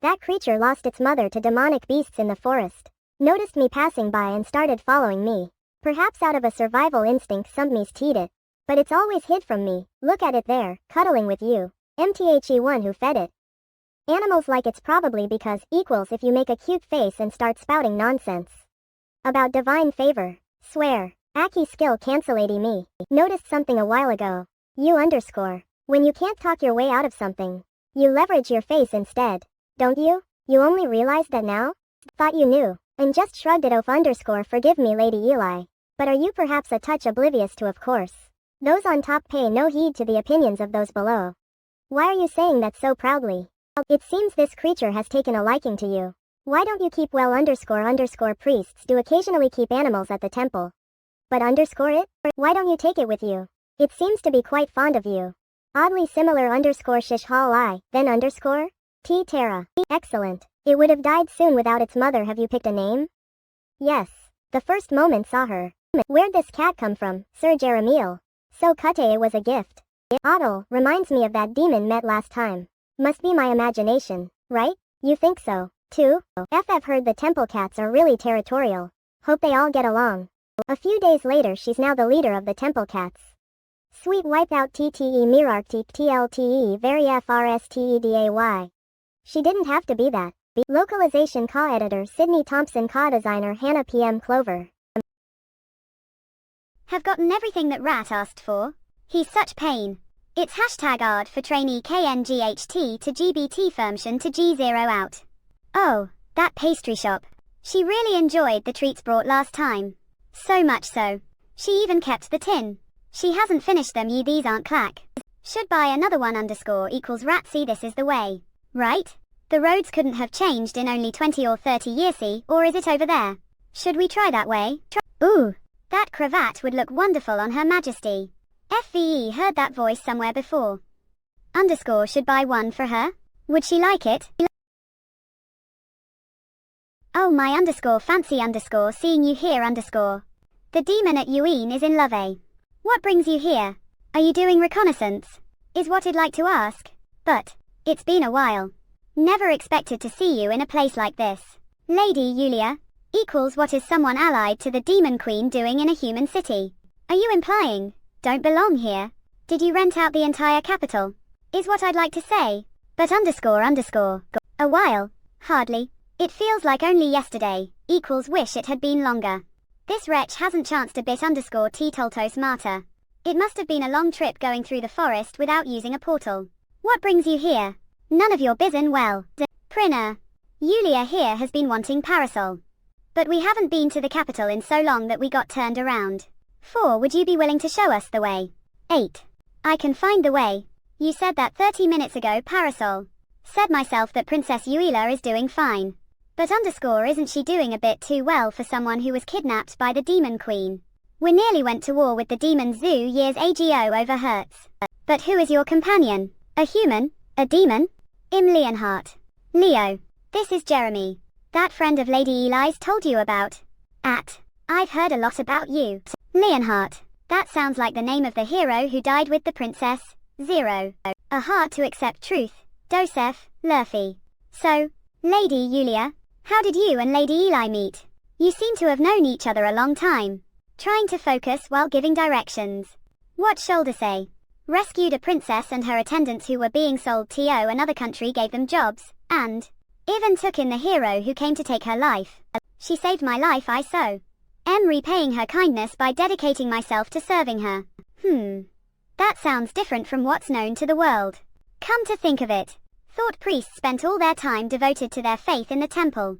That creature lost its mother to demonic beasts in the forest. Noticed me passing by and started following me. Perhaps out of a survival instinct some's teed it. But it's always hid from me, look at it there, cuddling with you. MTHE1 who fed it. Animals like it's probably because equals if you make a cute face and start spouting nonsense. About divine favor. Swear. Aki skill cancelady me. Noticed something a while ago. You underscore. When you can't talk your way out of something, you leverage your face instead. Don't you? You only realized that now? Thought you knew. And just shrugged it off underscore forgive me Lady Eli. But are you perhaps a touch oblivious to of course? Those on top pay no heed to the opinions of those below. Why are you saying that so proudly? It seems this creature has taken a liking to you. Why don't you keep well underscore priests do occasionally keep animals at the temple. But underscore it? Why don't you take it with you? It seems to be quite fond of you. Oddly similar underscore shish hall I, then underscore? T Terra. Excellent. It would have died soon without its mother. Have you picked a name? Yes. The first moment saw her. Where'd this cat come from, Sir Jeremiel? So Kute it was a gift. Otto, reminds me of that demon met last time. Must be my imagination, right? You think so, too? FF heard the temple cats are really territorial. Hope they all get along. A few days later she's now the leader of the temple cats. Sweet wipeout TTE mirarctique TLTE very FRSTEDAY. She didn't have to be that. Localization co-editor Sydney Thompson co-designer Hannah PM Clover. Have gotten everything that Rat asked for. He's such pain. It's hashtag ard for trainee KNGHT to GBT firmtion to G0 out. Oh, that pastry shop. She really enjoyed the treats brought last time. So much so. She even kept the tin. She hasn't finished them these aren't clack. Should buy another one underscore equals rat see this is the way. Right? The roads couldn't have changed in only 20 or 30 years see, or is it over there? Should we try that way? Ooh, that cravat would look wonderful on Her Majesty. FVE heard that voice somewhere before. Underscore should buy one for her? Would she like it? Oh my underscore fancy underscore seeing you here underscore. The demon at Yuin is in love eh? What brings you here? Are you doing reconnaissance? Is what I'd like to ask. But, it's been a while. Never expected to see you in a place like this. Lady Yulia, equals what is someone allied to the demon queen doing in a human city? Are you implying, don't belong here? Did you rent out the entire capital? Is what I'd like to say. But underscore. A while, hardly. It feels like only yesterday, equals wish it had been longer. This wretch hasn't chanced a bit underscore Toltos Marta. It must have been a long trip going through the forest without using a portal. What brings you here? None of your bizen well. Prinner. Yulia here has been wanting parasol. But we haven't been to the capital in so long that we got turned around. 4. Would you be willing to show us the way? 8. I can find the way. You said that 30 minutes ago parasol. Said myself that Princess Yuila is doing fine. But underscore isn't she doing a bit too well for someone who was kidnapped by the demon queen? We nearly went to war with the demon zoo years ago over Hertz. But who is your companion? A human? A demon? Leonhardt. Leo. This is Jeremy. That friend of Lady Eli's told you about. I've heard a lot about you. Leonhardt. That sounds like the name of the hero who died with the princess. 0. A heart to accept truth. Dosef, Lurphy. So, Lady Yulia, how did you and Lady Eli meet? You seem to have known each other a long time. Trying to focus while giving directions. What shoulder say? Rescued a princess and her attendants who were being sold to another country gave them jobs, and even took in the hero who came to take her life. She saved my life I so. Am repaying her kindness by dedicating myself to serving her. That sounds different from what's known to the world. Come to think of it, thought priests spent all their time devoted to their faith in the temple.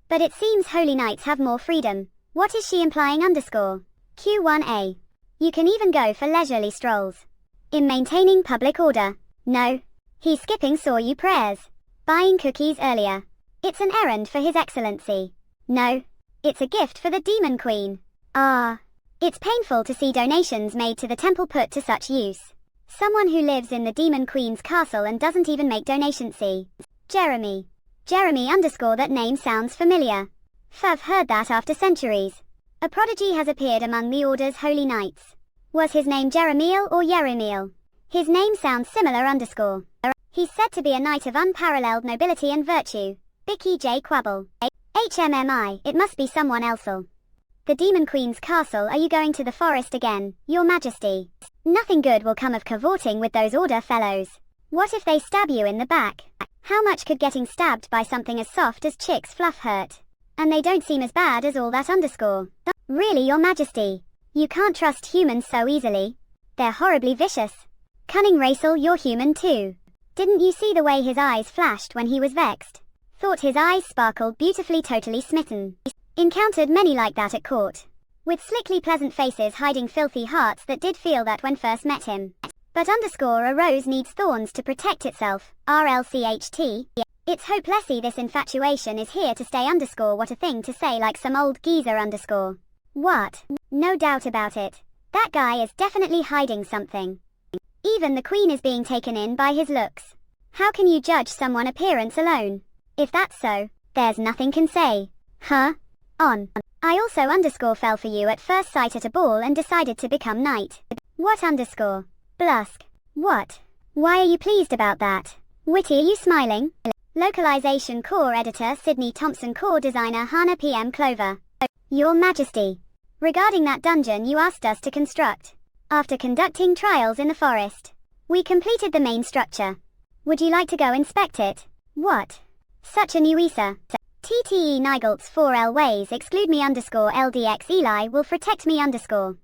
But it seems holy knights have more freedom. What is she implying underscore? Q1A. You can even go for leisurely strolls. In maintaining public order. No. He's skipping saw you prayers. Buying cookies earlier. It's an errand for His Excellency. No. It's a gift for the Demon Queen. Ah. It's painful to see donations made to the temple put to such use. Someone who lives in the Demon Queen's castle and doesn't even make donations. See. Jeremy. Jeremy underscore, that name sounds familiar. I've heard that after centuries. A prodigy has appeared among the Order's holy knights. Was his name Jeremiel or Yeremiel? His name sounds similar underscore. He's said to be a knight of unparalleled nobility and virtue. Bicky J. Quabble. HMMI, it must be someone else'll. The Demon Queen's castle, are you going to the forest again, Your Majesty? Nothing good will come of cavorting with those Order fellows. What if they stab you in the back? How much could getting stabbed by something as soft as chick's fluff hurt? And they don't seem as bad as all that underscore. Really, Your Majesty? You can't trust humans so easily. They're horribly vicious. Cunning Racial, you're human too. Didn't you see the way his eyes flashed when he was vexed? Thought his eyes sparkled beautifully, totally smitten. Encountered many like that at court. With slickly pleasant faces hiding filthy hearts that did feel that when first met him. But underscore, a rose needs thorns to protect itself, RLCHT. It's hopelessly this infatuation is here to stay underscore, what a thing to say, like some old geezer underscore. What? No doubt about it. That guy is definitely hiding something. Even the Queen is being taken in by his looks. How can you judge someone appearance alone? If that's so, there's nothing can say. Huh? On. I also underscore fell for you at first sight at a ball and decided to become knight. What underscore? Blusk. What? Why are you pleased about that? Witty, are you smiling? Localization core editor Sydney Thompson, core designer Hannah PM Clover. Your Majesty. Regarding that dungeon you asked us to construct. After conducting trials in the forest, we completed the main structure. Would you like to go inspect it? What? Such a nuisa. TTE Nigalt's 4L ways exclude me underscore LDX Eli will protect me underscore.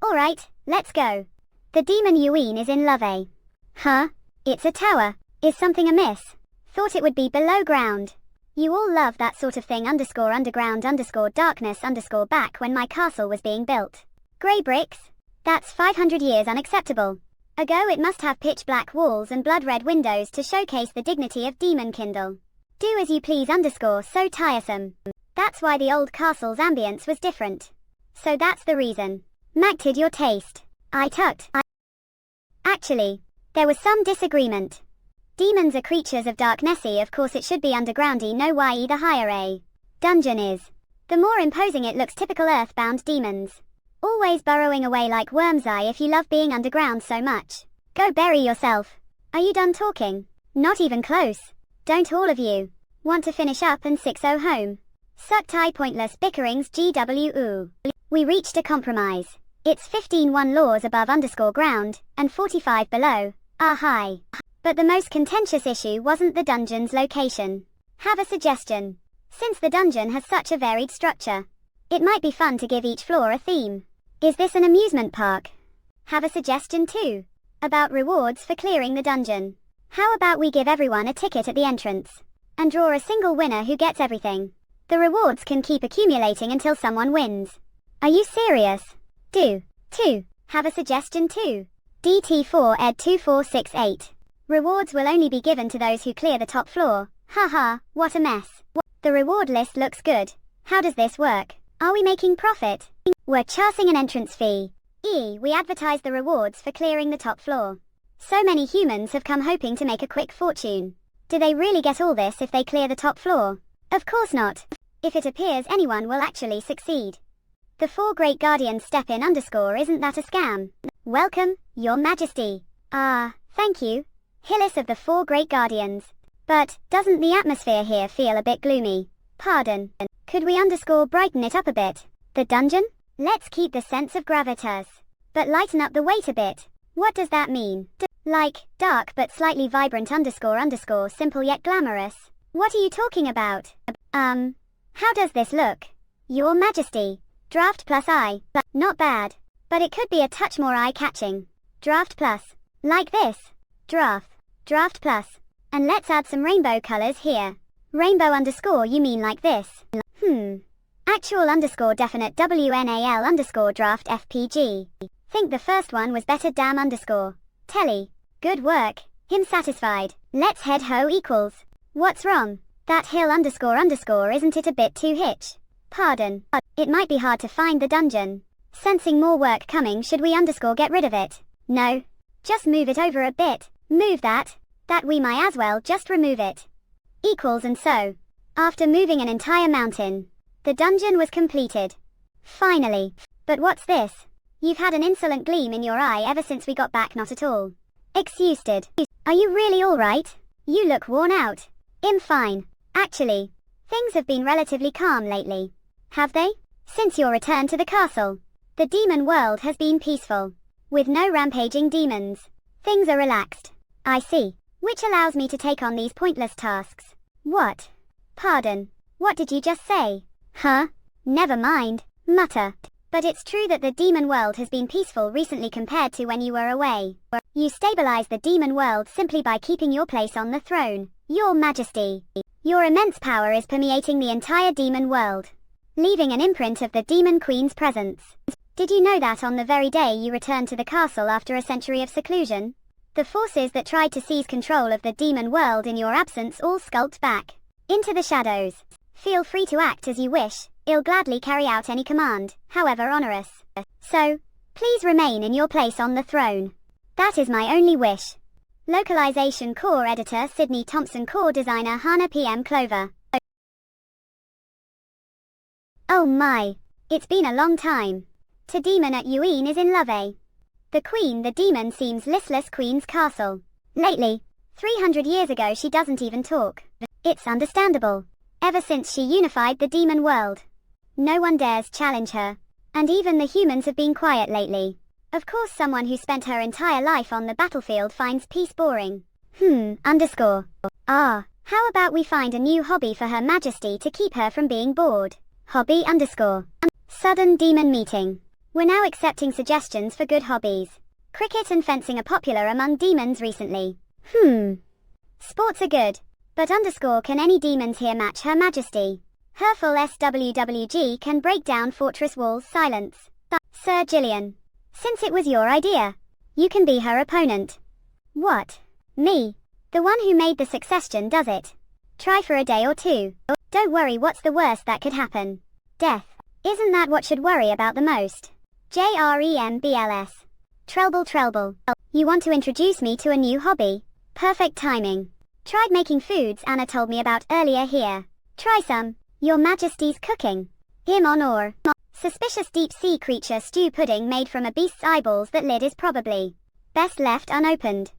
Alright, let's go. The demon Yuin is in Love A. Huh? It's a tower. Is something amiss? Thought it would be below ground. You all love that sort of thing underscore underground underscore darkness underscore back when my castle was being built. Grey bricks? That's 500 years unacceptable. Ago it must have pitch black walls and blood red windows to showcase the dignity of demon kindle. Do as you please underscore, so tiresome. That's why the old castle's ambience was different. So that's the reason. Macted your taste. I tucked. Actually, there was some disagreement. Demons are creatures of darknessy, of course it should be undergroundy, no ye the higher a dungeon is. The more imposing it looks, typical earthbound demons. Always burrowing away like worm's eye. If you love being underground so much, go bury yourself. Are you done talking? Not even close. Don't all of you want to finish up and 6-0 home? Suck tie pointless bickerings GWU. We reached a compromise. It's 15-1 laws above underscore ground, and 45 below, are high. But the most contentious issue wasn't the dungeon's location. Have a suggestion. Since the dungeon has such a varied structure, it might be fun to give each floor a theme. Is this an amusement park? Have a suggestion too. About rewards for clearing the dungeon. How about we give everyone a ticket at the entrance, and draw a single winner who gets everything? The rewards can keep accumulating until someone wins. Are you serious? Do. 2. Have a suggestion too. DT4 ed 2468. Rewards will only be given to those who clear the top floor. Haha, what a mess. The reward list looks good. How does this work? Are we making profit? We're charging an entrance fee. We advertise the rewards for clearing the top floor. So many humans have come hoping to make a quick fortune. Do they really get all this if they clear the top floor? Of course not. If it appears anyone will actually succeed. The 4 great guardians step in underscore, isn't that a scam? Welcome, Your Majesty. Thank you. Hillis of the 4 great guardians. But, doesn't the atmosphere here feel a bit gloomy? Pardon. Could we underscore brighten it up a bit? The dungeon? Let's keep the sense of gravitas. But lighten up the weight a bit. What does that mean? Like, dark but slightly vibrant underscore simple yet glamorous. What are you talking about? How does this look? Your Majesty. Draft plus I. Not bad. But it could be a touch more eye-catching. Draft plus. Like this. Draft. Draft plus. And let's add some rainbow colors here. Rainbow underscore you mean like this? Actual underscore definite WNAL underscore draft FPG. Think the first one was better damn underscore. Telly. Good work. Him satisfied. Let's head ho equals. What's wrong? That hill underscore isn't it a bit too hitch? Pardon. It might be hard to find the dungeon. Sensing more work coming, should we underscore get rid of it? No. Just move it over a bit. Move that. That we might as well just remove it. Equals and so. After moving an entire mountain, the dungeon was completed. Finally. But what's this? You've had an insolent gleam in your eye ever since we got back. Not at all. Excused. Are you really alright? You look worn out. I'm fine. Actually, things have been relatively calm lately. Have they? Since your return to the castle. The demon world has been peaceful. With no rampaging demons. Things are relaxed. I see. Which allows me to take on these pointless tasks. What? Pardon. What did you just say? Huh? Never mind. Mutter. But it's true that the demon world has been peaceful recently compared to when you were away. You stabilized the demon world simply by keeping your place on the throne. Your Majesty. Your immense power is permeating the entire demon world, leaving an imprint of the demon queen's presence. Did you know that on the very day you returned to the castle after a century of seclusion, the forces that tried to seize control of the demon world in your absence all skulked back into the shadows? Feel free to act as you wish. I'll gladly carry out any command, however onerous. So, please remain in your place on the throne. That is my only wish. Localization Core Editor Sydney Thompson, Core Designer Hana PM Clover. Oh my, it's been a long time. To demon at Yuin is in love, eh? The queen, the demon, seems listless queen's castle. Lately, 300 years ago she doesn't even talk. It's understandable. Ever since she unified the demon world, no one dares challenge her. And even the humans have been quiet lately. Of course someone who spent her entire life on the battlefield finds peace boring. Underscore. How about we find a new hobby for Her Majesty to keep her from being bored? Hobby underscore. Sudden demon meeting. We're now accepting suggestions for good hobbies. Cricket and fencing are popular among demons recently. Sports are good. But underscore can any demons here match Her Majesty? Her full SWWG can break down fortress walls. Silence. Sir Gillian. Since it was your idea, you can be her opponent. What? Me? The one who made the suggestion does it. Try for a day or two. Don't worry, what's the worst that could happen? Death. Isn't that what should worry about the most? JREMBLS. Treble. You want to introduce me to a new hobby? Perfect timing. Tried making foods Anna told me about earlier here. Try some. Your Majesty's cooking. Im honor. Suspicious deep sea creature stew pudding made from a beast's eyeballs. That lid is probably best left unopened.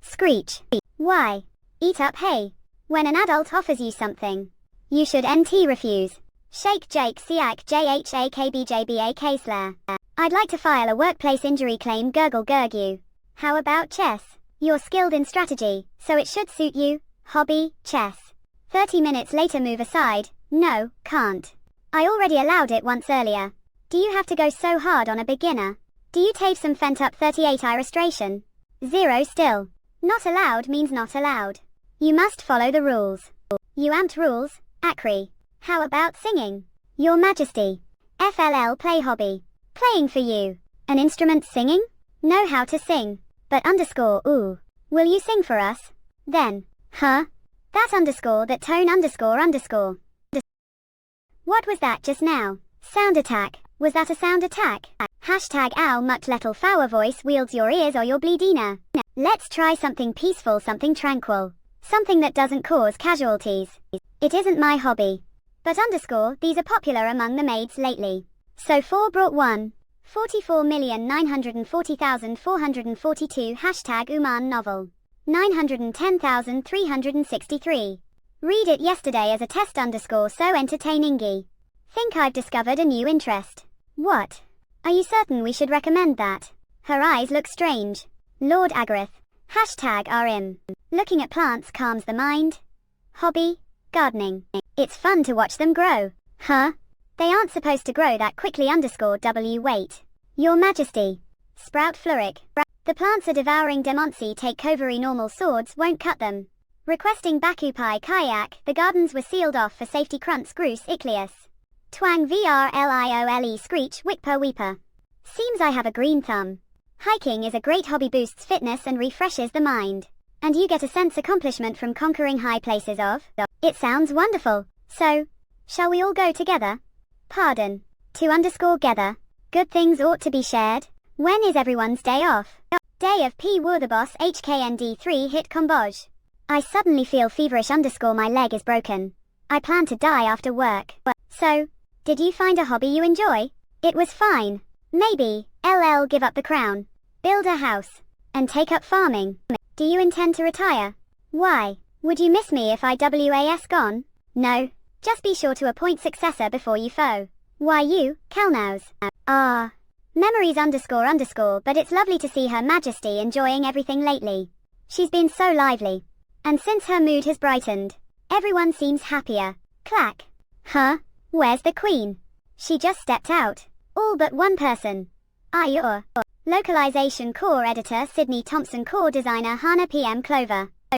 Screech. Why? Eat up, hey. When an adult offers you something, you should refuse. Shake Jake Siak JHAKBJBAK Slayer. I'd like to file a workplace injury claim. Gurgle Gurgu. How about chess? You're skilled in strategy, so it should suit you. Hobby, chess. 30 minutes later, move aside. No, can't. I already allowed it once earlier. Do you have to go so hard on a beginner? Do you tape some fent up 38 illustration? 0 still. Not allowed means not allowed. You must follow the rules. You amped rules, Acri. How about singing? Your Majesty. FLL play hobby. Playing for you. An instrument singing? Know how to sing. But underscore ooh. Will you sing for us? Then. Huh? That underscore that tone underscore. What was that just now? Sound attack. Was that a sound attack? Hashtag ow much little foul voice wields your ears or your bleedina. Let's try something peaceful, something tranquil. Something that doesn't cause casualties. It isn't my hobby. But underscore these are popular among the maids lately. So 4 brought 1. 44,940,442 Hashtag Uman novel. 910,363. Read it yesterday as a test underscore so entertainingy. Think I've discovered a new interest. What? Are you certain we should recommend that? Her eyes look strange. Lord Agarith. Hashtag RM. Looking at plants calms the mind. Hobby? Gardening. It's fun to watch them grow. Huh? They aren't supposed to grow that quickly underscore W wait. Your Majesty. Sprout Fluric. The plants are devouring Demoncy take covery normal swords won't cut them. Requesting Bakupai Kayak, the gardens were sealed off for safety Krunts Groose Icleus. Twang VRLIOLE Screech Wickper Weeper. Seems I have a green thumb. Hiking is a great hobby, boosts fitness and refreshes the mind. And you get a sense accomplishment from conquering high places of. It sounds wonderful. So, shall we all go together? Pardon. To_gether. Good things ought to be shared. When is everyone's day off? Day of P. Wurtherboss HKND3 hit Comboj. I suddenly feel feverish. My leg is broken. I plan to die after work. So, did you find a hobby you enjoy? It was fine. Maybe, give up the crown. Build a house. And take up farming. Do you intend to retire? Why? Would you miss me if I was gone? No. Just be sure to appoint successor before you foe. Why you, Kalnaus? Memories __, but it's lovely to see Her Majesty enjoying everything lately. She's been so lively. And since her mood has brightened, everyone seems happier. Clack. Huh? Where's the Queen? She just stepped out. All but one person. Localization core editor Sydney Thompson, core designer Hana PM Clover.